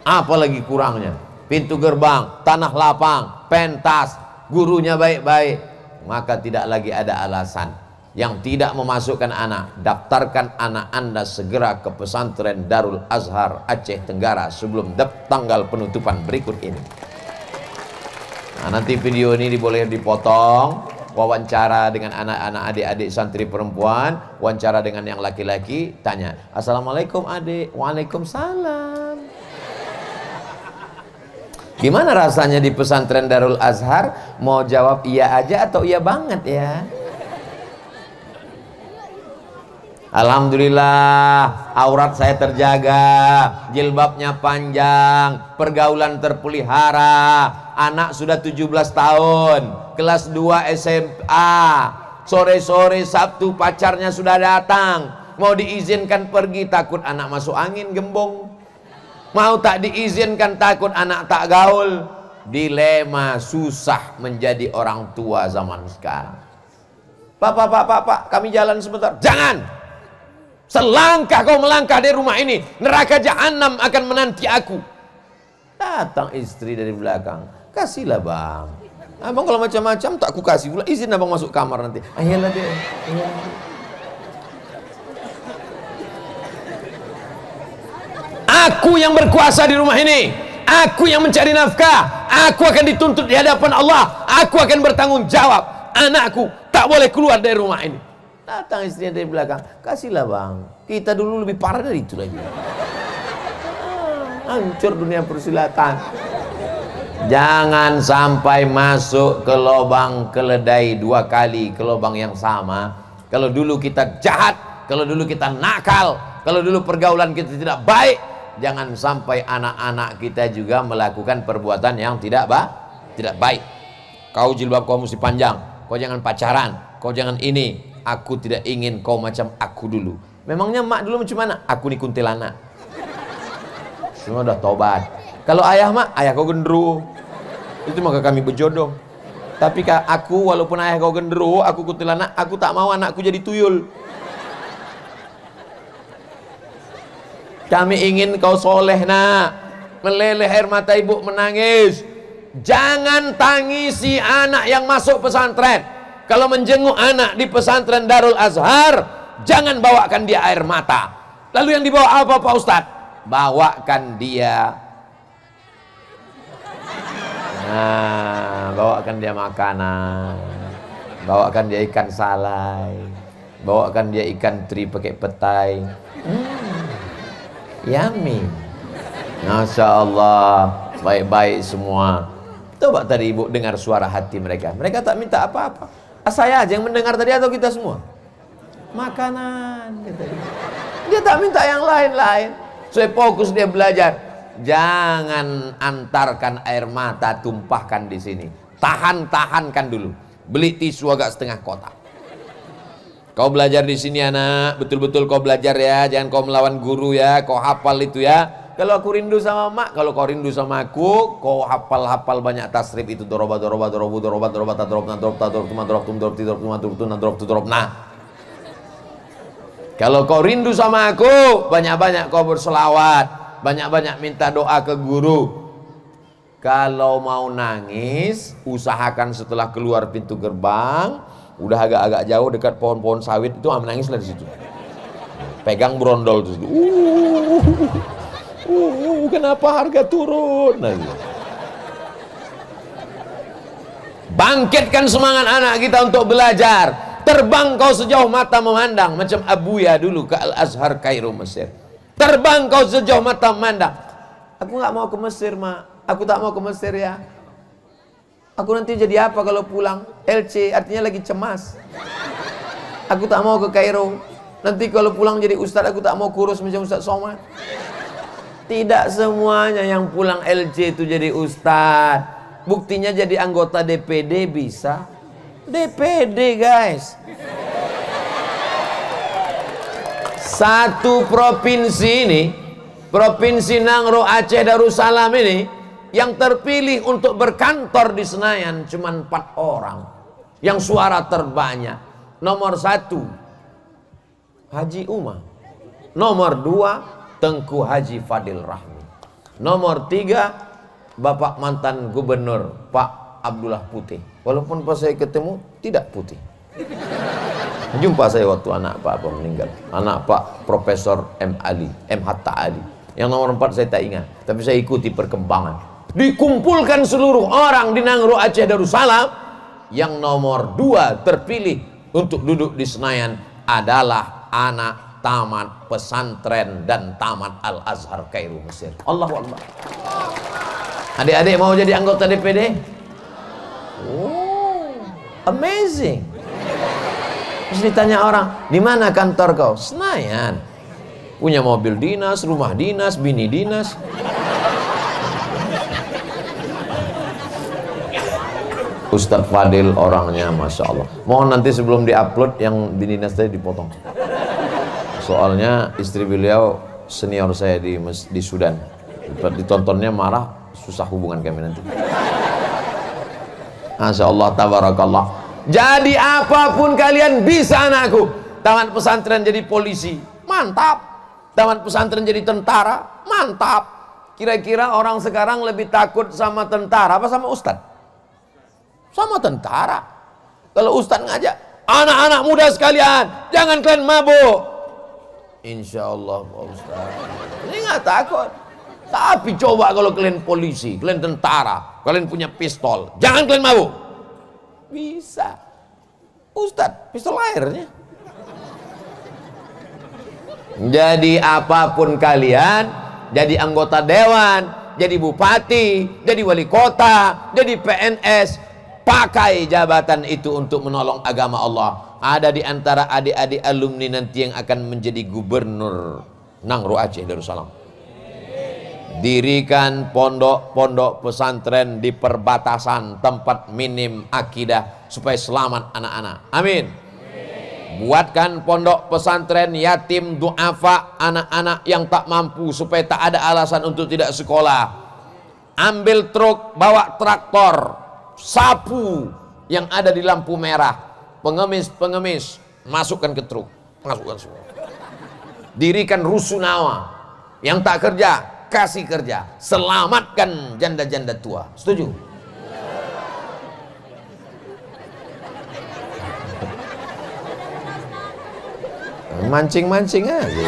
Apalagi kurangnya? Pintu gerbang, tanah lapang, pentas, gurunya baik-baik, maka tidak lagi ada alasan. Yang tidak memasukkan anak, daftarkan anak Anda segera ke pesantren Darul Azhar Aceh Tenggara sebelum tanggal penutupan berikut ini. Nah, nanti video ini boleh dipotong, wawancara dengan anak-anak adik-adik santri perempuan, wawancara dengan yang laki-laki, tanya, Assalamualaikum adik. Waalaikumsalam. Gimana rasanya di pesantren Darul Azhar? Mau jawab iya aja atau iya banget ya? Alhamdulillah, aurat saya terjaga, jilbabnya panjang, pergaulan terpelihara, anak sudah 17 tahun, kelas 2 SMA, sore-sore Sabtu pacarnya sudah datang, mau diizinkan pergi takut anak masuk angin gembong, mau tak diizinkan takut anak tak gaul. Dilema, susah menjadi orang tua zaman sekarang. Pak, kami jalan sebentar. Jangan! Selangkah kau melangkah dari rumah ini, neraka jahanam akan menanti aku. Datang istri dari belakang, kasihlah bang. Abang kalau macam-macam tak aku kasih pula, izin abang masuk kamar nanti. Ayolah deh. Aku yang berkuasa di rumah ini, aku yang mencari nafkah, aku akan dituntut di hadapan Allah, aku akan bertanggung jawab. Anakku tak boleh keluar dari rumah ini. Datang istrinya dari belakang, kasihlah bang, kita dulu lebih parah dari itu lagi. Hancur dunia persilatan. Jangan sampai masuk ke lubang keledai 2 kali, ke lubang yang sama. Kalau dulu kita jahat, kalau dulu kita nakal, kalau dulu pergaulan kita tidak baik, jangan sampai anak-anak kita juga melakukan perbuatan yang tidak baik. Kau jilbab kau mesti panjang, kau jangan pacaran, kau jangan ini. Aku tidak ingin kau macam aku dulu. Memangnya mak dulu macam mana? Aku ni kuntilanak. Semua dah tobat. Kalau ayah mak, ayah kau gendero. Itu maka kami berjodoh. Tapi aku walaupun ayah kau gendero, aku kuntilanak, aku tak mau anakku jadi tuyul. Kami ingin kau soleh nak. Meleleh air mata ibu menangis. Jangan tangisi anak yang masuk pesantren. Kalau menjenguk anak di pesantren Darul Azhar, jangan bawakan dia air mata. Lalu yang dibawa apa Pak Ustadz? Bawakan dia, bawakan dia makanan, bawakan dia ikan salai, bawakan dia ikan teri pakai petai. Yummy. Masya Allah, baik-baik semua. Coba tadi ibu dengar suara hati mereka. Mereka tak minta apa-apa. Saya aja yang mendengar tadi atau kita semua? Makanan. Dia tak minta yang lain-lain. Saya fokus dia belajar. Jangan antarkan air mata, tumpahkan di sini. Tahan-tahankan dulu. Beli tisu agak setengah kotak. Kau belajar di sini anak, betul-betul kau belajar ya. Jangan kau melawan guru ya. Kau hafal itu ya. Kalau aku rindu sama mak, kalau kau rindu sama aku, kau hafal-hafal banyak tasrif itu. Doroba. Kalau kau rindu sama aku, banyak-banyak kau berselawat, banyak-banyak minta doa ke guru. Kalau mau nangis, usahakan setelah keluar pintu gerbang, Udah agak-agak jauh dekat pohon-pohon sawit itu menangis lah di situ. Pegang brondol terus. Kenapa harga turun? Nah, bangkitkan semangat anak kita untuk belajar. Terbang kau sejauh mata memandang, macam Abuya dulu ke Al-Azhar Kairo Mesir. Terbang kau sejauh mata memandang. Aku nggak mau ke Mesir, Mak. Aku tak mau ke Mesir ya. Aku nanti jadi apa kalau pulang? LC artinya lagi cemas. Aku tak mau ke Kairo. Nanti kalau pulang jadi ustadz, aku tak mau kurus macam Ustadz Somad. Tidak semuanya yang pulang LC itu jadi ustadz. Buktinya jadi anggota DPD bisa. DPD guys. Satu provinsi ini, Provinsi Nangro Aceh Darussalam ini, yang terpilih untuk berkantor di Senayan cuma 4 orang. Yang suara terbanyak. Nomor 1 Haji Umar, nomor 2 Tengku Haji Fadil Rahmi, nomor 3 Bapak mantan gubernur Pak Abdullah Putih. Walaupun pas saya ketemu tidak putih. Jumpa saya waktu anak Pak apa meninggal, anak Pak Profesor M. Ali, M. Hatta Ali. Yang nomor 4 saya tak ingat, tapi saya ikuti perkembangan. Dikumpulkan seluruh orang di Nangro Aceh Darussalam, yang nomor 2 terpilih untuk duduk di Senayan adalah anak tamat pesantren dan tamat Al-Azhar Kairo Mesir. Allahu Akbar. Adik-adik mau jadi anggota DPD? Oh, amazing. Terus ditanya orang, di mana kantor kau? Senayan. Punya mobil dinas, rumah dinas, bini dinas. Ustadz Fadil orangnya Masya Allah. Mohon nanti sebelum diupload yang bini dinas tadi dipotong. Soalnya istri beliau senior saya di Sudan. Ditontonnya marah, susah hubungan kami nanti. Masya Allah, tabarakallah. Jadi apapun kalian bisa anakku. Tamat pesantren jadi polisi, mantap. Tamat pesantren jadi tentara, mantap. Kira-kira orang sekarang lebih takut sama tentara apa sama ustadz? Sama tentara. Kalau ustadz ngajak, anak-anak muda sekalian, jangan kalian mabuk. Insya Allah Pak Ustaz, ini nggak takut. Tapi coba kalau kalian polisi, kalian tentara, kalian punya pistol, jangan kalian mabuk. Bisa. Ustadz, pistol airnya. Jadi apapun kalian, jadi anggota dewan, jadi bupati, jadi wali kota, jadi PNS, pakai jabatan itu untuk menolong agama Allah. Ada di antara adik-adik alumni nanti yang akan menjadi gubernur Nangro Aceh Darussalam. Dirikan pondok-pondok pesantren di perbatasan tempat minim akidah supaya selamat anak-anak. Amin. Buatkan pondok pesantren yatim duafa, anak-anak yang tak mampu supaya tak ada alasan untuk tidak sekolah. Ambil truk, bawa traktor, sapu yang ada di lampu merah, pengemis masukkan ke truk, masukkan semua. Dirikan rusunawa, yang tak kerja kasih kerja, selamatkan janda-janda tua. Setuju? Mancing-mancing aja.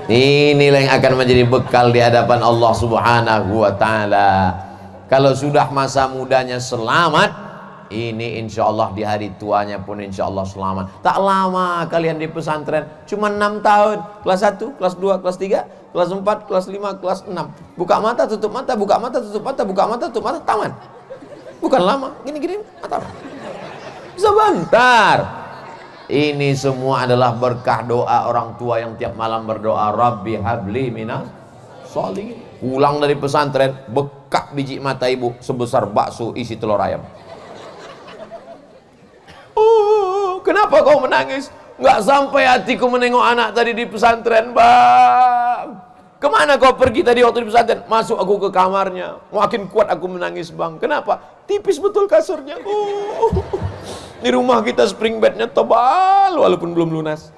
Inilah yang akan menjadi bekal di hadapan Allah Subhanahu wa ta'ala. Kalau sudah masa mudanya selamat, ini insya Allah di hari tuanya pun insya Allah selamat. Tak lama kalian di pesantren, cuma 6 tahun. Kelas 1, kelas 2, kelas 3, kelas 4, kelas 5, kelas 6. Buka mata, tutup mata, buka mata, tutup mata, buka mata, tutup mata, tamat. Bukan lama, gini-gini, tamat. Sebentar. Ini semua adalah berkah doa orang tua yang tiap malam berdoa, Rabbi habli minas sholihin. Pulang dari pesantren, bekak biji mata ibu sebesar bakso isi telur ayam. Kenapa kau menangis? Nggak sampai hatiku menengok anak tadi di pesantren, Bang. Kemana kau pergi tadi waktu di pesantren? Masuk aku ke kamarnya. Makin kuat aku menangis, Bang. Kenapa? Tipis betul kasurnya. Di rumah kita spring bednya tebal walaupun belum lunas.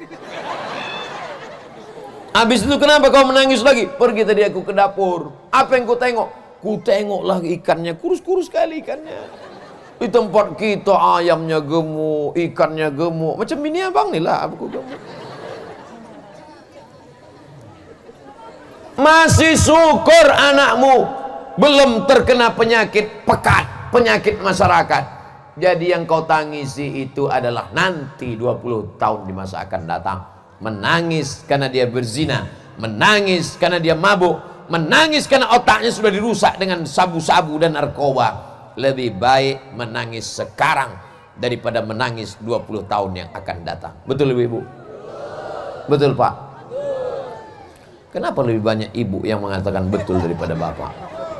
Habis itu kenapa kau menangis lagi? Pergi tadi aku ke dapur. Apa yang kau tengok? Ku tengok lagi ikannya, kurus-kurus sekali ikannya. Di tempat kita ayamnya gemuk, ikannya gemuk. Macam ini abang ni lah aku gemuk. Masih syukur anakmu belum terkena penyakit pekat, penyakit masyarakat. Jadi yang kau tangisi itu adalah nanti 20 tahun di masa akan datang. Menangis karena dia berzina, menangis karena dia mabuk, menangis karena otaknya sudah dirusak dengan sabu-sabu dan narkoba. Lebih baik menangis sekarang daripada menangis 20 tahun yang akan datang. Betul Ibu? Betul Pak? Kenapa lebih banyak ibu yang mengatakan betul daripada bapak?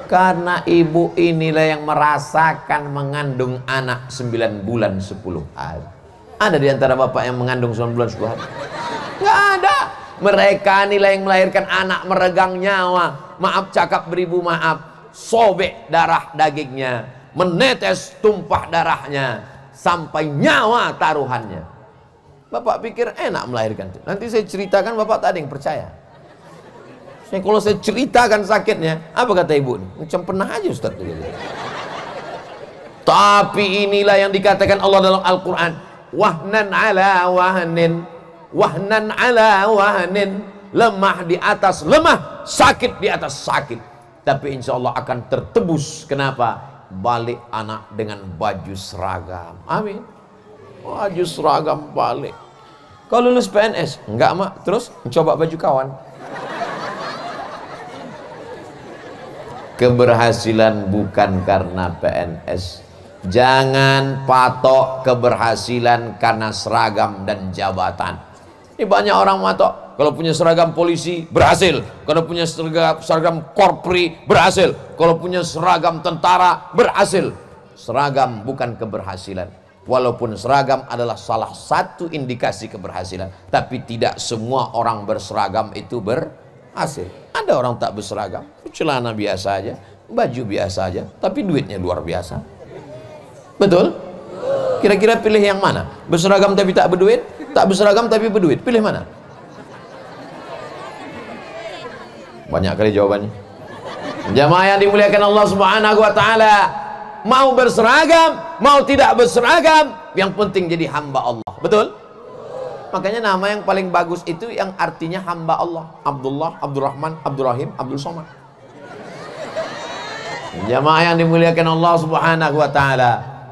Karena ibu inilah yang merasakan mengandung anak 9 bulan 10 hari. Ada di antara bapak yang mengandung 9 bulan 10 hari? Nggak ada. Mereka inilah yang melahirkan anak meregang nyawa. Maaf cakap beribu maaf. Sobek darah dagingnya, menetes tumpah darahnya, sampai nyawa taruhannya. Bapak pikir enak melahirkan. Nanti saya ceritakan bapak tak ada yang percaya. Kalau saya ceritakan sakitnya, apa kata ibu? Macam pernah aja Ustaz. Tapi inilah yang dikatakan Allah dalam Al-Quran. Wahnan ala wahnin, wahnan ala wahnin. Lemah di atas lemah, sakit di atas sakit. Tapi insya Allah akan tertebus. Kenapa? Balik anak dengan baju seragam. Amin. Baju seragam balik. Kau lulus PNS? Enggak mak. Terus coba baju kawan. Keberhasilan bukan karena PNS. Jangan patok keberhasilan karena seragam dan jabatan. Ini banyak orang matok. Kalau punya seragam polisi berhasil, kalau punya seragam korpri berhasil, kalau punya seragam tentara berhasil. Seragam bukan keberhasilan. Walaupun seragam adalah salah satu indikasi keberhasilan, tapi tidak semua orang berseragam itu berhasil. Ada orang tak berseragam, celana biasa aja, baju biasa aja, tapi duitnya luar biasa. Betul? Kira-kira pilih yang mana? Berseragam tapi tak berduit? Tak berseragam tapi berduit? Pilih mana? Banyak kali jawabannya. Jamaah yang dimuliakan Allah Subhanahu wa taala, mau berseragam, mau tidak berseragam, yang penting jadi hamba Allah. Betul? Makanya nama yang paling bagus itu yang artinya hamba Allah. Abdullah, Abdurrahman, Abdurrahim, Abdul Somad. Jamaah yang dimuliakan Allah Subhanahu wa taala,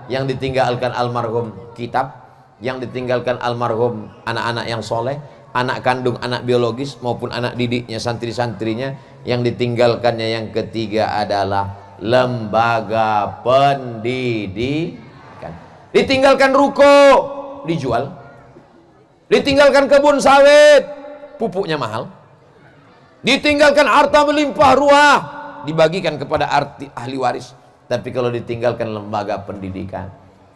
yang ditinggalkan almarhum kitab, yang ditinggalkan almarhum anak-anak yang soleh, anak kandung, anak biologis maupun anak didiknya, santri-santrinya. Yang ditinggalkannya yang ketiga adalah lembaga pendidikan. Ditinggalkan ruko, dijual. Ditinggalkan kebun sawit, pupuknya mahal. Ditinggalkan harta melimpah ruah, dibagikan kepada ahli waris. Tapi kalau ditinggalkan lembaga pendidikan,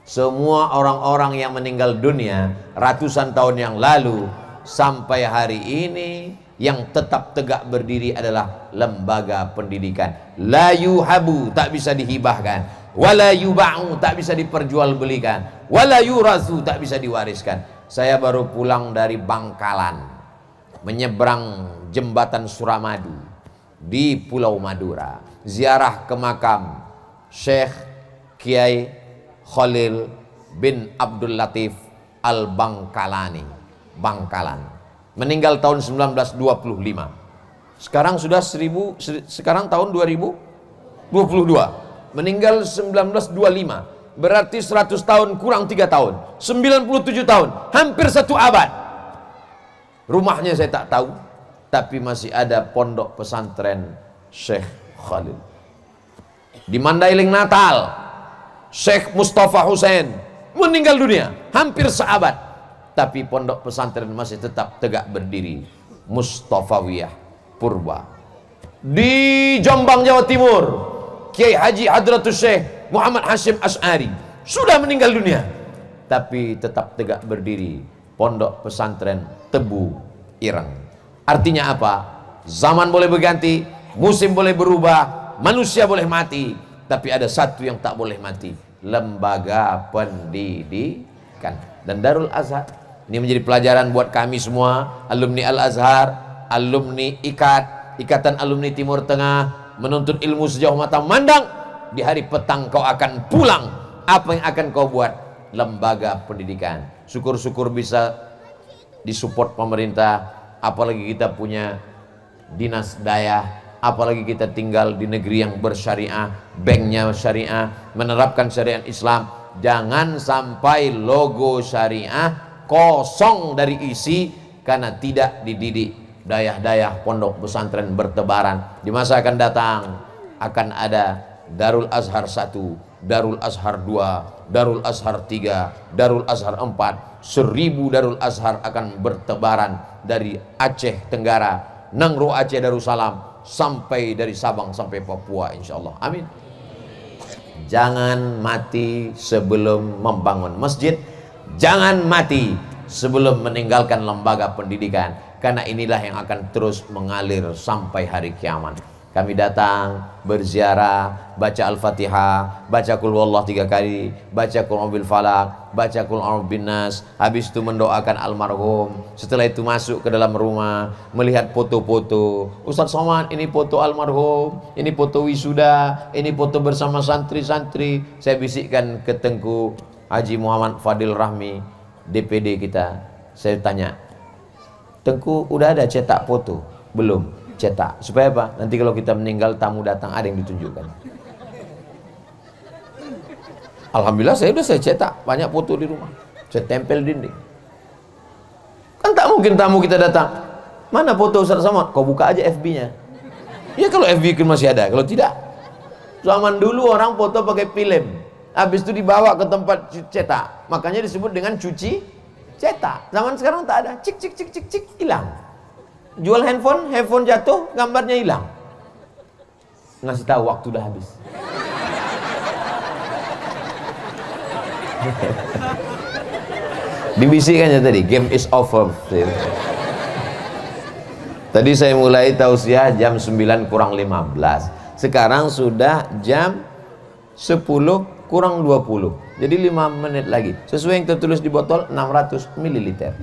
semua orang-orang yang meninggal dunia ratusan tahun yang lalu sampai hari ini, yang tetap tegak berdiri adalah lembaga pendidikan. La yuhabu, tak bisa dihibahkan. Wala yuba'u, tak bisa diperjualbelikan. Wala yurasu, tak bisa diwariskan. Saya baru pulang dari Bangkalan, menyeberang jembatan Suramadu di Pulau Madura, ziarah ke makam Syekh Kiai Khalil bin Abdul Latif Al-Bangkalani, Bangkalan. Meninggal tahun 1925. Sekarang sudah sekarang tahun 2022. Meninggal 1925. Berarti 100 tahun kurang 3 tahun. 97 tahun, hampir 1 abad. Rumahnya saya tak tahu, tapi masih ada pondok pesantren Syekh Khalil. Di Mandailing Natal, Syekh Mustafa Hussein meninggal dunia, hampir seabad, tapi pondok pesantren masih tetap tegak berdiri. Mustafawiyah Purba. Di Jombang, Jawa Timur, Kiai Haji Hadratus Syekh Muhammad Hashim Asy'ari sudah meninggal dunia, tapi tetap tegak berdiri pondok pesantren Tebu Ireng. Artinya apa? Zaman boleh berganti, musim boleh berubah, manusia boleh mati, tapi ada satu yang tak boleh mati, lembaga pendidikan. Dan Darul Azhar ini menjadi pelajaran buat kami semua, alumni Al-Azhar, alumni Ikatan Alumni Timur Tengah, menuntut ilmu sejauh mata memandang. Di hari petang kau akan pulang apa yang akan kau buat? Lembaga pendidikan. Syukur-syukur bisa disupport pemerintah, apalagi kita punya dinas daya, apalagi kita tinggal di negeri yang bersyariah, banknya syariah, menerapkan syariat Islam. Jangan sampai logo syariah kosong dari isi karena tidak dididik. Dayah-dayah pondok pesantren bertebaran. Di masa akan datang akan ada Darul Azhar 1, Darul Azhar 2, Darul Azhar 3, Darul Azhar 4. 1000 Darul Azhar akan bertebaran dari Aceh Tenggara, Nangro Aceh Darussalam, sampai dari Sabang sampai Papua, insyaallah. Amin. Jangan mati sebelum membangun masjid, jangan mati sebelum meninggalkan lembaga pendidikan, karena inilah yang akan terus mengalir sampai hari kiamat. Kami datang berziarah, baca Al-Fatihah, baca Qul Huwallah 3 kali, baca Qul A'udzu bil Falaq, baca Qul A'udzu bin Nas, habis itu mendoakan almarhum. Setelah itu masuk ke dalam rumah, melihat foto-foto. Ustaz Somad, ini foto almarhum, ini foto wisuda, ini foto bersama santri-santri. Saya bisikkan ke Tengku Haji Muhammad Fadil Rahmi, DPD kita. Saya tanya, Tengku, udah ada cetak foto? Belum. Cetak, supaya apa? Nanti kalau kita meninggal, tamu datang, ada yang ditunjukkan. Alhamdulillah saya cetak banyak foto di rumah, saya tempel dinding. Kan tak mungkin tamu kita datang, mana foto Ustaz Somad? Kau buka aja FB-nya. Ya kalau FB masih ada, kalau tidak, zaman dulu orang foto pakai film, habis itu dibawa ke tempat cetak, makanya disebut dengan cuci cetak. Zaman sekarang tak ada, cik cik cik cik cik, hilang. Jual handphone jatuh, gambarnya hilang. Ngasih tahu waktu udah habis. Dibisikkannya tadi, game is over. Tadi saya mulai tausiah jam 9 kurang 15. Sekarang sudah jam 10 kurang 20. Jadi 5 menit lagi. Sesuai yang tertulis di botol, 600 ml.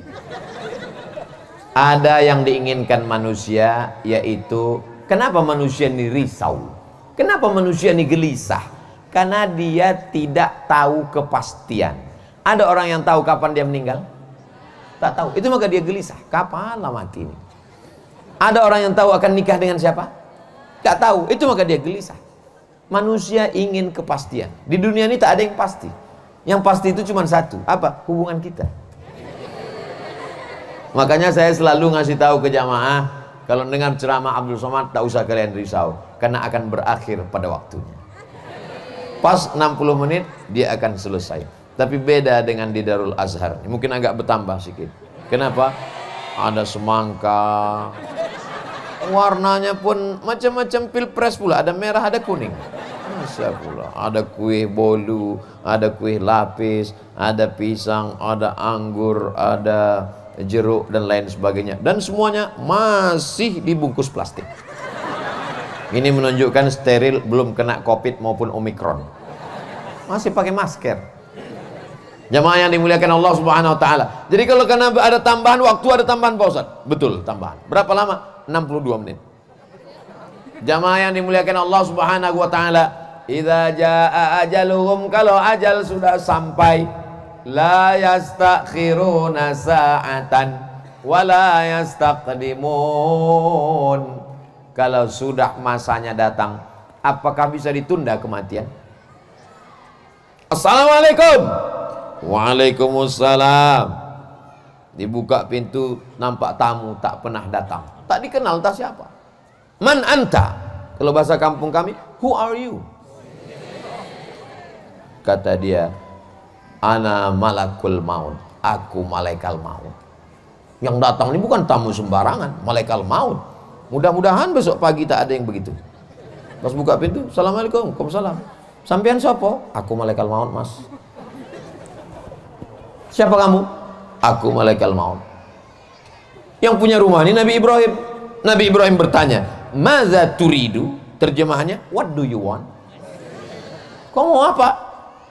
Ada yang diinginkan manusia, yaitu kenapa manusia ini risau? Kenapa manusia ini gelisah? Karena dia tidak tahu kepastian. Ada orang yang tahu kapan dia meninggal? Tak tahu. Itu maka dia gelisah. Kapan lah mati ini? Ada orang yang tahu akan nikah dengan siapa? Tak tahu. Itu maka dia gelisah. Manusia ingin kepastian. Di dunia ini tak ada yang pasti. Yang pasti itu cuma satu. Apa? Hubungan kita. Makanya saya selalu ngasih tahu ke jamaah, kalau dengar ceramah Abdul Somad, tak usah kalian risau, karena akan berakhir pada waktunya. Pas 60 menit dia akan selesai. Tapi beda dengan di Darul Azhar, mungkin agak bertambah sedikit. Kenapa? Ada semangka, warnanya pun macam-macam pilpres pula, ada merah, ada kuning. Masya Allah. Ada kue bolu, ada kue lapis, ada pisang, ada anggur, ada jeruk dan lain sebagainya, dan semuanya masih dibungkus plastik. Ini menunjukkan steril, belum kena COVID maupun Omikron, masih pakai masker. Jamaah yang dimuliakan Allah Subhanahu wa taala. Jadi kalau karena ada tambahan waktu, ada tambahan Pak Ustaz. Betul, tambahan. Berapa lama? 62 menit. Jamaah yang dimuliakan Allah Subhanahu wa taala, idza jaa ajaluhum, kalau ajal sudah sampai, la yastakhiruna sa'atan wa la yastaqdimun. Kalau sudah masanya datang, apakah bisa ditunda kematian? Assalamualaikum. Waalaikumsalam. Dibuka pintu, nampak tamu tak pernah datang, tak dikenal, tak siapa. Man anta? Kalau bahasa kampung kami, who are you? Kata dia, ana malakul maut, aku malaikat maut. Yang datang ini bukan tamu sembarangan, malaikat maut. Mudah-mudahan besok pagi tak ada yang begitu. Pas buka pintu, assalamualaikum, waalaikumsalam. Sampean siapa? Aku malaikat maut, mas. Siapa kamu? Aku malaikat maut. Yang punya rumah ini Nabi Ibrahim. Nabi Ibrahim bertanya, maza turidu? Terjemahannya, what do you want? Kau mau apa?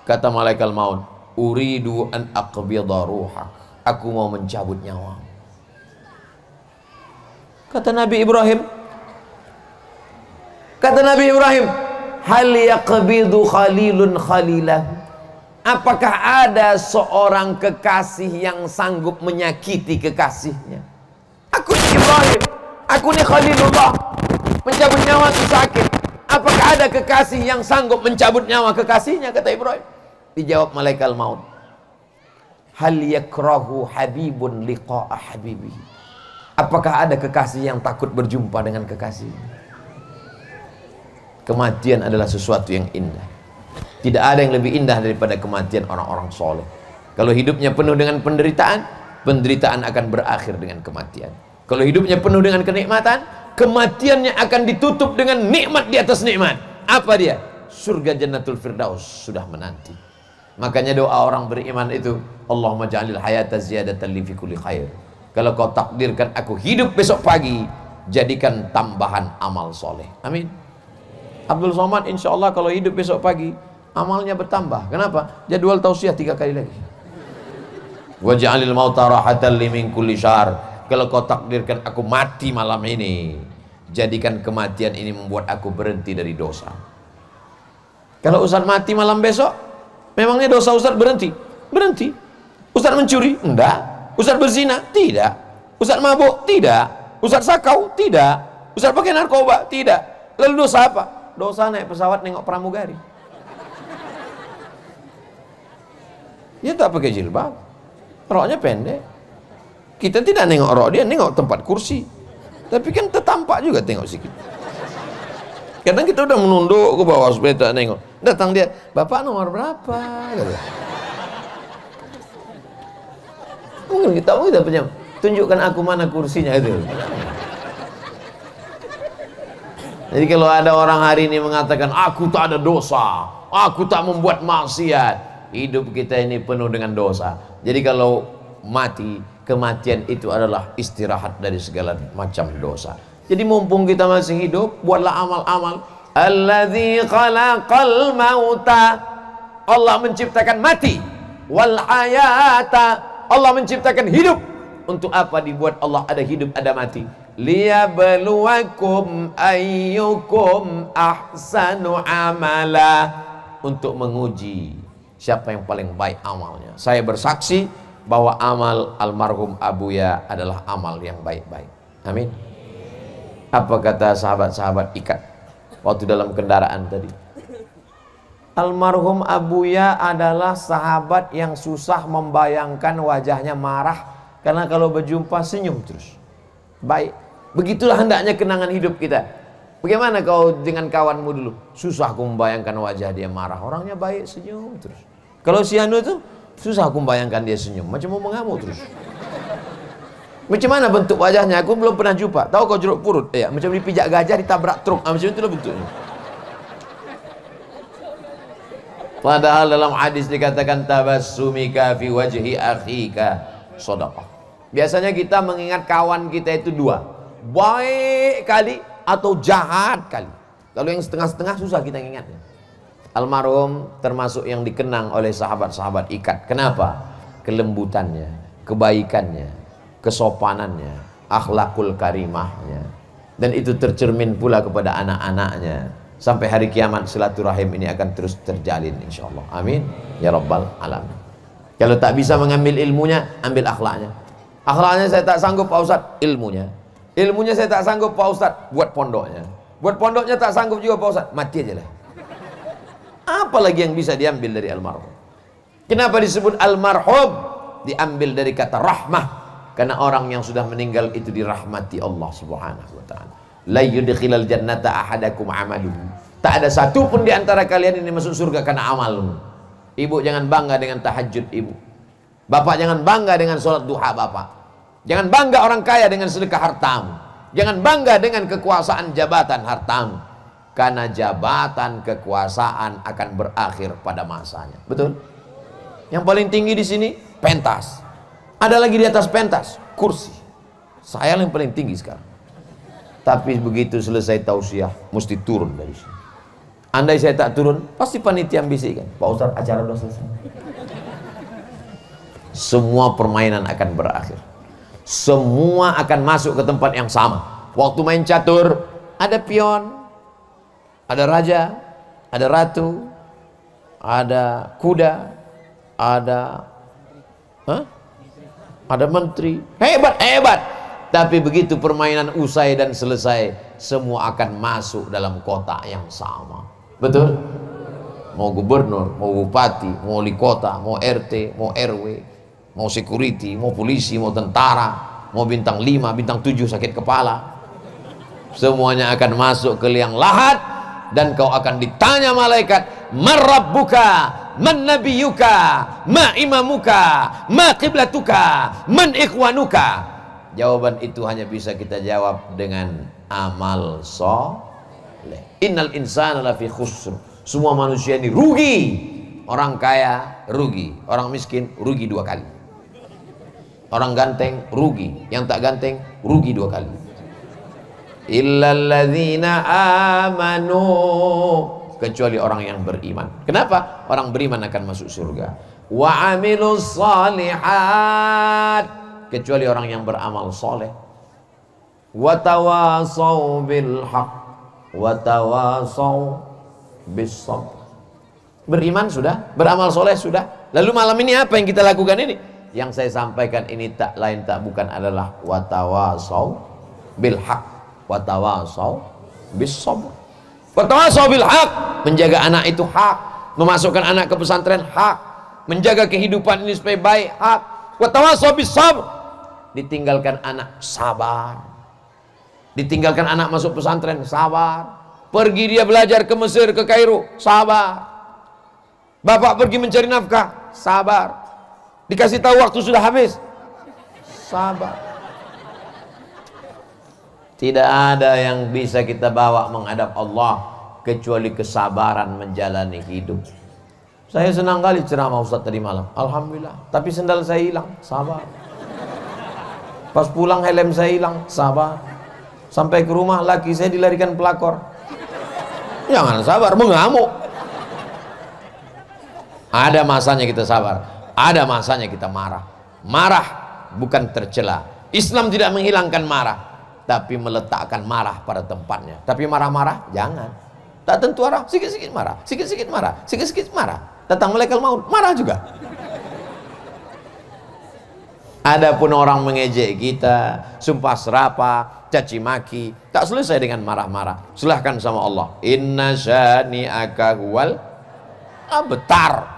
Kata malaikat maut, uridu an aqbidha ruhak, aku mau mencabut nyawa. Kata Nabi Ibrahim, hal yaqbidu khalilun khalilah? Apakah ada seorang kekasih yang sanggup menyakiti kekasihnya? Aku ni Ibrahim, aku ni Khalilullah, mencabut nyawa itu sakit. Apakah ada kekasih yang sanggup mencabut nyawa kekasihnya? Kata Ibrahim. Dijawab malaikat maut, hal yakrahu habibun liqa'a habibihi. Apakah ada kekasih yang takut berjumpa dengan kekasihnya? Kematian adalah sesuatu yang indah. Tidak ada yang lebih indah daripada kematian orang-orang soleh. Kalau hidupnya penuh dengan penderitaan, penderitaan akan berakhir dengan kematian. Kalau hidupnya penuh dengan kenikmatan, kematiannya akan ditutup dengan nikmat di atas nikmat. Apa dia? Surga Jannatul Firdaus sudah menanti. Makanya doa orang beriman itu, Allahumma ja'alil hayata ziyadatan li fi kulli khair. Kalau kau takdirkan aku hidup besok pagi, jadikan tambahan amal soleh. Amin. Abdul Somad insya Allah kalau hidup besok pagi, amalnya bertambah. Kenapa? Jadwal tausiah 3 kali lagi. Waj'alil mauta rahatan li min kulli syar. Kalau kau takdirkan aku mati malam ini, jadikan kematian ini membuat aku berhenti dari dosa. Kalau Ustaz mati malam besok, memangnya dosa Ustaz berhenti? Berhenti. Ustaz mencuri? Enggak. Ustaz berzina? Tidak. Ustaz mabuk? Tidak. Ustaz sakau? Tidak. Ustaz pakai narkoba? Tidak. Lalu dosa apa? Dosa naik pesawat nengok pramugari. Dia tak pakai jilbab, roknya pendek. Kita tidak nengok rok dia, nengok tempat kursi. Tapi kan tertampak juga tengok sikit. Kadang kita udah menunduk ke bawah supaya tak nengok. Datang dia, Bapak nomor berapa? Mungkin kita punya, tunjukkan aku mana kursinya itu. Jadi kalau ada orang hari ini mengatakan aku tak ada dosa, aku tak membuat maksiat, hidup kita ini penuh dengan dosa. Jadi kalau mati, kematian itu adalah istirahat dari segala macam dosa. Jadi mumpung kita masih hidup, buatlah amal-amal. Alladzi khalaqal mauta, Allah menciptakan mati. Wal hayata, Allah menciptakan hidup. Untuk apa dibuat Allah ada hidup ada mati? Liyabluwakum ayyukum ahsanu amala, untuk menguji siapa yang paling baik amalnya. Saya bersaksi bahwa amal almarhum Abuya adalah amal yang baik-baik. Amin. Apa kata sahabat-sahabat ikat waktu dalam kendaraan tadi? Almarhum Abuya adalah sahabat yang susah membayangkan wajahnya marah, karena kalau berjumpa senyum terus. Baik. Begitulah hendaknya kenangan hidup kita. Bagaimana kau dengan kawanmu dulu? Susah aku membayangkan wajah dia marah, orangnya baik, senyum terus. Kalau si Anu tuh susah aku membayangkan dia senyum, macam mau mengamuk terus. Macam mana bentuk wajahnya? Aku belum pernah jumpa. Tahu kau jeruk purut? Ya, macam dipijak gajah, ditabrak truk. Macam itulah bentuknya. Padahal dalam hadis dikatakan tabassumika fi wajhi akhika shadaqah. Biasanya kita mengingat kawan kita itu dua, baik kali atau jahat kali. Kalau yang setengah-setengah susah kita ingatnya. Almarhum termasuk yang dikenang oleh sahabat-sahabat ikat. Kenapa? Kelembutannya, kebaikannya, kesopanannya, akhlakul karimahnya, dan itu tercermin pula kepada anak-anaknya. Sampai hari kiamat silaturahim ini akan terus terjalin insyaallah. Amin ya rabbal alamin. Kalau tak bisa mengambil ilmunya, ambil akhlaknya. Akhlaknya saya tak sanggup Pak Ustaz, ilmunya. Ilmunya saya tak sanggup Pak Ustaz, buat pondoknya. Buat pondoknya tak sanggup juga Pak Ustaz, mati aja lah. Apalagi yang bisa diambil dari almarhum? Kenapa disebut almarhum? Diambil dari kata rahmah, karena orang yang sudah meninggal itu dirahmati Allah Subhanahu wa taala. La yudkhilal jannata ahadakum amaluhu. Tak ada satu pun di antara kalian ini masuk surga karena amalmu. Ibu jangan bangga dengan tahajud ibu. Bapak jangan bangga dengan sholat duha bapak. Jangan bangga orang kaya dengan sedekah hartamu. Jangan bangga dengan kekuasaan jabatan hartamu. Karena jabatan kekuasaan akan berakhir pada masanya. Betul? Yang paling tinggi di sini pentas. Ada lagi di atas pentas kursi. Saya yang paling tinggi sekarang. Tapi begitu selesai tausiah mesti turun dari sini. Andai saya tak turun, pasti panitia bisikan, Pak Ustaz acara sudah selesai. Semua permainan akan berakhir. Semua akan masuk ke tempat yang sama. Waktu main catur, ada pion, ada raja, ada ratu, ada kuda, ada ada menteri, hebat. Tapi begitu permainan usai dan selesai, semua akan masuk dalam kotak yang sama. Betul? Mau gubernur, mau bupati, mau wali kota, mau RT, mau RW, mau security, mau polisi, mau tentara, mau bintang 5, bintang 7 sakit kepala, semuanya akan masuk ke liang lahat. Dan kau akan ditanya malaikat, man rabbuka, man nabiyuka, ma imamuka, ma qiblatuka, man ikhwanuka. Jawaban itu hanya bisa kita jawab dengan amal soleh. Innal insana lafi khusr. Semua manusia ini rugi. Orang kaya rugi, orang miskin rugi 2 kali. Orang ganteng rugi, yang tak ganteng rugi 2 kali. Illalladzina amanu, kecuali orang yang beriman. Kenapa? Orang beriman akan masuk surga. Wa amilus shalihat, kecuali orang yang beramal soleh. Wa tawasau bil haq, wa tawasau bis sabr. Beriman sudah, beramal soleh sudah. Lalu malam ini apa yang kita lakukan ini? Yang saya sampaikan ini tak lain tak bukan adalah wa tawasau bil haq, wa tawasau bis sabr. Wa tawasau bil haq, menjaga anak itu hak, memasukkan anak ke pesantren hak, menjaga kehidupan ini supaya baik hak. Wa tawasau bis sabr, ditinggalkan anak sabar, ditinggalkan anak masuk pesantren sabar, pergi dia belajar ke Mesir, ke Kairo sabar, bapak pergi mencari nafkah sabar, dikasih tahu waktu sudah habis sabar. Tidak ada yang bisa kita bawa menghadap Allah kecuali kesabaran menjalani hidup. Saya senang kali ceramah Ustaz tadi malam, alhamdulillah, tapi sendal saya hilang, sabar. Pas pulang helm saya hilang, sabar. Sampai ke rumah laki saya dilarikan pelakor, jangan sabar, mengamuk. Ada masanya kita sabar, ada masanya kita marah. Marah bukan tercela. Islam tidak menghilangkan marah, tapi meletakkan marah pada tempatnya. Tapi marah-marah jangan, tak tentu arah, sikit-sikit marah, sikit-sikit marah, sikit-sikit marah. Datang malaikat maut, marah juga. Adapun orang mengejek kita, sumpah serapah, caci maki, tak selesai dengan marah-marah. Silahkan sama Allah. Inna syani'aka huwal abtar.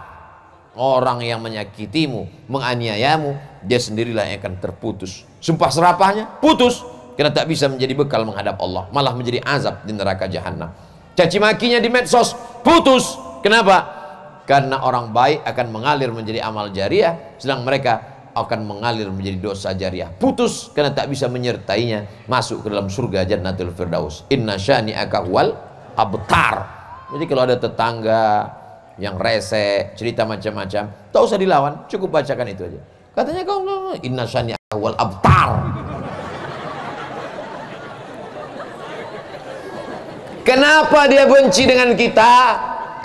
Orang yang menyakitimu, menganiayamu, dia sendirilah yang akan terputus. Sumpah serapahnya putus, karena tak bisa menjadi bekal menghadap Allah, malah menjadi azab di neraka jahanam. Caci makinya di medsos putus. Kenapa? Karena orang baik akan mengalir menjadi amal jariah, sedang mereka akan mengalir menjadi dosa jariah. Putus karena tak bisa menyertainya masuk ke dalam surga Jannatul Firdaus. Inna syani'aka huwal abtar. Jadi kalau ada tetangga yang rese, cerita macam-macam, tak usah dilawan, cukup bacakan itu aja. Katanya kau inna syani'aka huwal abtar. Kenapa dia benci dengan kita?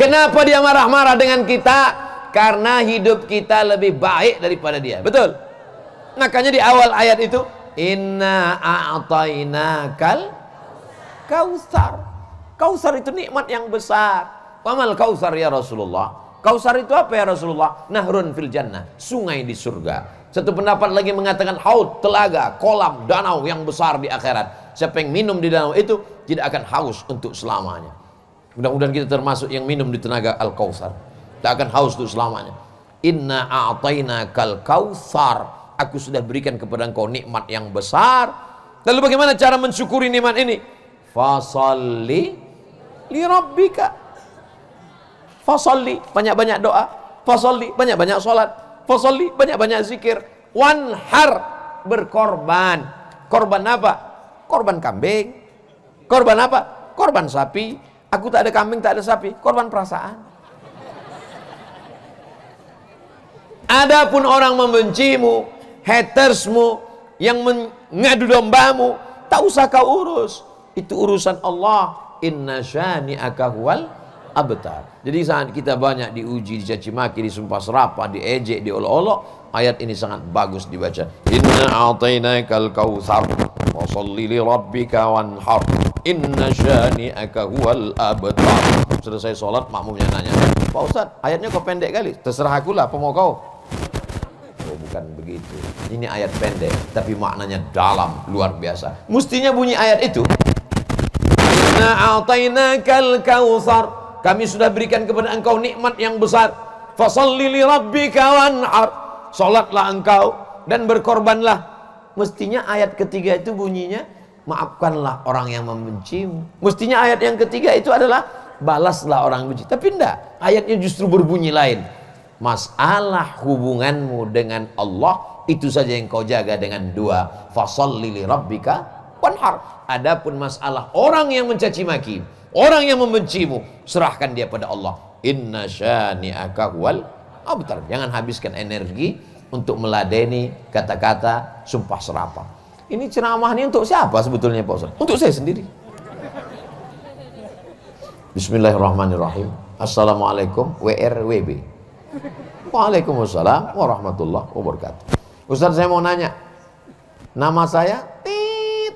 Kenapa dia marah-marah dengan kita? Karena hidup kita lebih baik daripada dia. Betul? Makanya di awal ayat itu, inna a'tainakal kautsar. Kautsar itu nikmat yang besar. Wamal kautsar ya Rasulullah. Kautsar itu apa ya Rasulullah? Nahrun fil jannah, sungai di surga. Satu pendapat lagi mengatakan haud, telaga, kolam, danau yang besar di akhirat. Siapa yang minum di danau itu tidak akan haus untuk selamanya. Mudah-mudahan kita termasuk yang minum di tenaga Al-Kautsar. Tak akan haus untuk selamanya. Inna a'tainakal kautsar. Aku sudah berikan kepada engkau nikmat yang besar. Lalu bagaimana cara mensyukuri nikmat ini? Fasalli li rabbika. Fasalli, banyak-banyak doa. Fasalli, banyak-banyak salat. Fasalli, banyak-banyak zikir. Wanhar, berkorban. Korban apa? Korban kambing. Korban apa? Korban sapi. Aku tak ada kambing, tak ada sapi. Korban perasaan. Adapun orang membencimu, hatersmu, yang mengadu dombamu, tak usah kau urus. Itu urusan Allah. Inna syani'aka huwal abtar. Jadi saat kita banyak diuji, dicaci maki, disumpah serapah, diejek, diolok-olok, ayat ini sangat bagus dibaca. Inna a'tainakal kautsar wa sholli li rabbika wanhar. inna syani'aka huwal abtar. Selesai sholat, makmumnya nanya, Pak Ustaz, ayatnya kok pendek kali? Terserah akulah, apa mau kau? Oh, bukan begitu. Ini ayat pendek, tapi maknanya dalam, luar biasa. Mestinya bunyi ayat itu, inna a'tainakal kautsar, kami sudah berikan kepada engkau nikmat yang besar. Fasholli li rabbika wanhar, salatlah engkau dan berkorbanlah. Mestinya ayat ketiga itu bunyinya, maafkanlah orang yang membencimu. Mestinya ayat yang ketiga itu adalah balaslah orang benci. Tapi enggak, ayatnya justru berbunyi lain. Masalah hubunganmu dengan Allah itu saja yang kau jaga dengan dua, fasholli li rabbika wanhar. Adapun masalah orang yang mencaci maki, orang yang membencimu, serahkan dia pada Allah. Inna syani'aka huwal abtar. Jangan habiskan energi untuk meladeni kata-kata sumpah serapah. Ini ceramah ini untuk siapa sebetulnya Pak Ustaz? Untuk saya sendiri. Bismillahirrahmanirrahim. Assalamualaikum WRWB. Waalaikumsalam warahmatullahi wabarakatuh. Ustaz, saya mau nanya, nama saya Tit.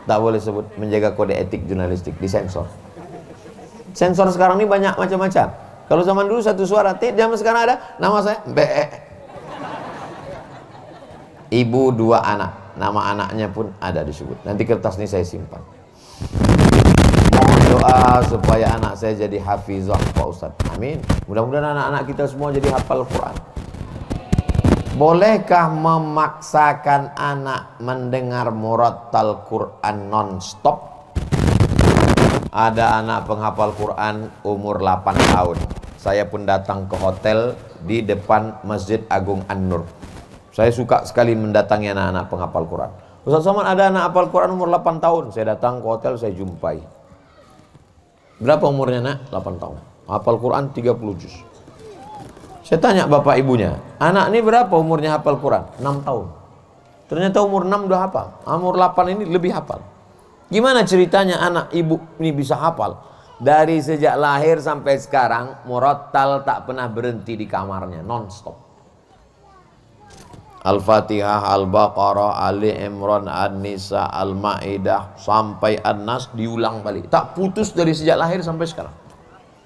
Tak boleh sebut, menjaga kode etik jurnalistik, disensor. Sensor sekarang ini banyak macam-macam. Kalau zaman dulu satu suara Tit, zaman sekarang ada nama saya Be. Ibu dua anak, nama anaknya pun ada disebut. Nanti kertas ini saya simpan. Mohon doa supaya anak saya jadi hafizah Pak Ustaz. Amin. Mudah-mudahan anak-anak kita semua jadi hafal Quran. Bolehkah memaksakan anak mendengar murattal Quran non-stop? Ada anak penghafal Quran umur 8 tahun. Saya pun datang ke hotel di depan Masjid Agung An-Nur. Saya suka sekali mendatangi anak-anak penghafal Quran. Ustaz Somad, ada anak hafal Quran umur 8 tahun. Saya datang ke hotel, saya jumpai. Berapa umurnya nak? 8 tahun. Hafal Quran 30 juz. Saya tanya bapak ibunya, anak ini berapa umurnya hafal Quran? 6 tahun. Ternyata umur 6 udah hafal. Umur 8 ini lebih hafal. Gimana ceritanya anak ibu ini bisa hafal? Dari sejak lahir sampai sekarang, murattal tak pernah berhenti di kamarnya, non-stop. Al-Fatihah, Al-Baqarah, Ali Imran, An-Nisa, Al-Ma'idah sampai An-Nas diulang balik. Tak putus dari sejak lahir sampai sekarang.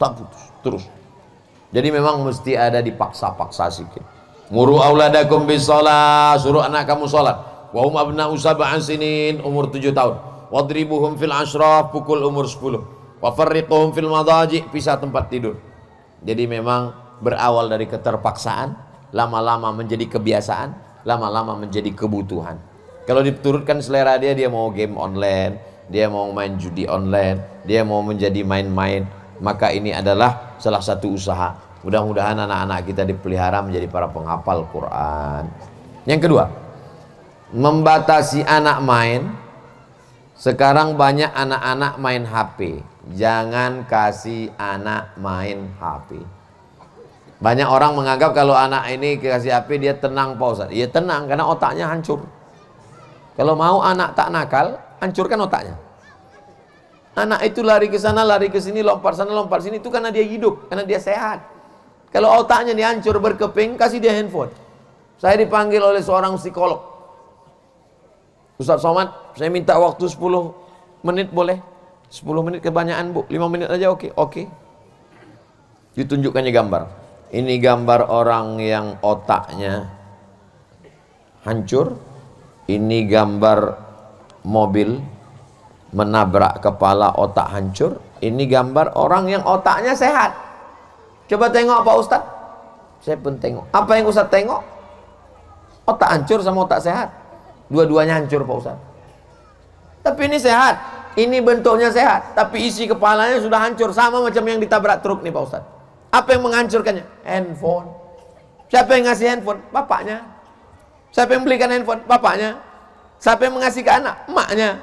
Tak putus, terus. Jadi memang mesti ada dipaksa-paksa sikit. Muru auladakum bis-shalah, suruh anak kamu salat. Wa hum abna'u sab'an sinin, umur 7 tahun. Wadribuhum fil ashraf, pukul umur 10. Wa farriquhum fil madaji, pisah tempat tidur. Jadi memang berawal dari keterpaksaan, lama-lama menjadi kebiasaan, lama-lama menjadi kebutuhan. Kalau diturutkan selera dia, dia mau game online, dia mau main judi online, dia mau menjadi main-main, maka ini adalah salah satu usaha. Mudah-mudahan anak-anak kita dipelihara menjadi para penghafal Quran. Yang kedua, membatasi anak main. Sekarang banyak anak-anak main HP. Jangan kasih anak main HP. Banyak orang menganggap kalau anak ini kasih HP dia tenang Pak Ustaz. Ya tenang karena otaknya hancur. Kalau mau anak tak nakal, hancurkan otaknya. Anak itu lari ke sana, lari ke sini, lompat sana, lompat sini, itu karena dia hidup, karena dia sehat. Kalau otaknya dihancur berkeping, kasih dia handphone. Saya dipanggil oleh seorang psikolog. Ustaz Somad, saya minta waktu 10 menit boleh? 10 menit kebanyakan Bu, 5 menit aja oke. Oke. Ditunjukkannya gambar. Ini gambar orang yang otaknya hancur. Ini gambar mobil menabrak kepala, otak hancur. Ini gambar orang yang otaknya sehat. Coba tengok Pak Ustaz. Saya pun tengok. Apa yang Ustaz tengok? Otak hancur sama otak sehat. Dua-duanya hancur Pak Ustaz. Tapi ini sehat. Ini bentuknya sehat, tapi isi kepalanya sudah hancur. Sama macam yang ditabrak truk nih Pak Ustaz. Apa yang menghancurkannya? Handphone. Siapa yang ngasih handphone? Bapaknya. Siapa yang belikan handphone? Bapaknya. Siapa yang mengasih ke anak? Emaknya.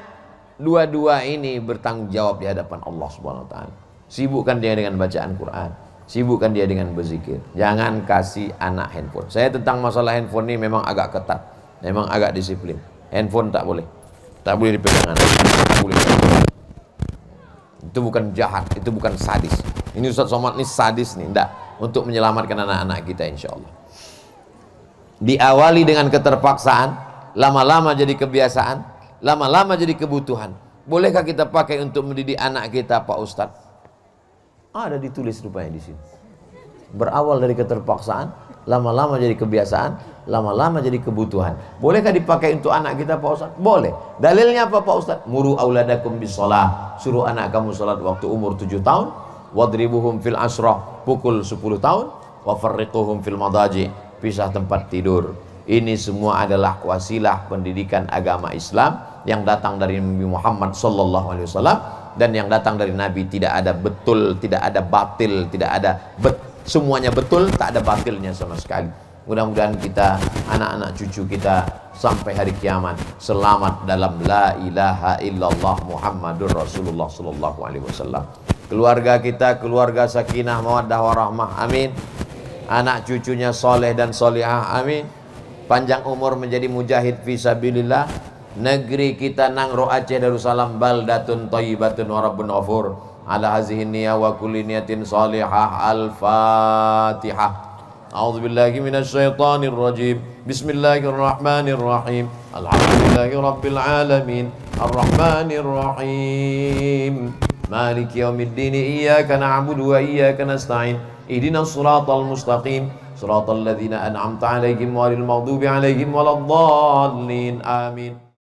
Dua-dua ini bertanggung jawab di hadapan Allah Subhanahu wa taala. Sibukkan dia dengan bacaan Quran, sibukkan dia dengan berzikir. Jangan kasih anak handphone. Saya tentang masalah handphone ini memang agak ketat, memang agak disiplin. Handphone tak boleh. Tak boleh dipegang anak. Tak boleh. Itu bukan jahat, itu bukan sadis. Ini Ustaz Somad ini sadis nih, enggak, untuk menyelamatkan anak-anak kita insyaallah. Diawali dengan keterpaksaan, lama-lama jadi kebiasaan, lama-lama jadi kebutuhan. Bolehkah kita pakai untuk mendidik anak kita, Pak Ustadz? Ada ditulis rupanya di sini. Berawal dari keterpaksaan, lama-lama jadi kebiasaan, lama-lama jadi kebutuhan. Bolehkah dipakai untuk anak kita, Pak Ustadz? Boleh. Dalilnya apa, Pak Ustadz? Muru auladakum bisolah. Suruh anak kamu salat waktu umur 7 tahun. Wadribuhum fil asrah. Pukul 10 tahun. Wa farriquhum fil madaji. Pisah tempat tidur. Ini semua adalah wasilah pendidikan agama Islam yang datang dari Nabi Muhammad sallallahu alaihi wasallam, dan yang datang dari Nabi tidak ada betul, tidak ada batil, tidak ada semuanya betul, tak ada batilnya sama sekali. Mudah-mudahan kita, anak-anak cucu kita sampai hari kiamat selamat dalam la ilaha illallah Muhammadur Rasulullah sallallahu alaihi wasallam. Keluarga kita keluarga sakinah mawaddah warahmah, amin. Anak cucunya soleh dan solihah, amin. Panjang umur menjadi mujahid fisabilillah. Negeri kita Nangro Aceh Darussalam baldatun thayyibatun wa rabbun ghafur. Ala hazihi niyya wa kulli niyatin salihah. Al-Fatihah. A'udzu billahi minasyaitonir rajim. Bismillahirrahmanirrahim. Alhamdulillahirabbil alamin. Arrahmanir rahim. Maliki yaumiddin. Iyyaka na'budu wa iyyaka nasta'in. Ihdinas siratal mustaqim. Siratal ladzina an'amta 'alaihim ghairil maghdubi 'alaihim waladdallin. Amin.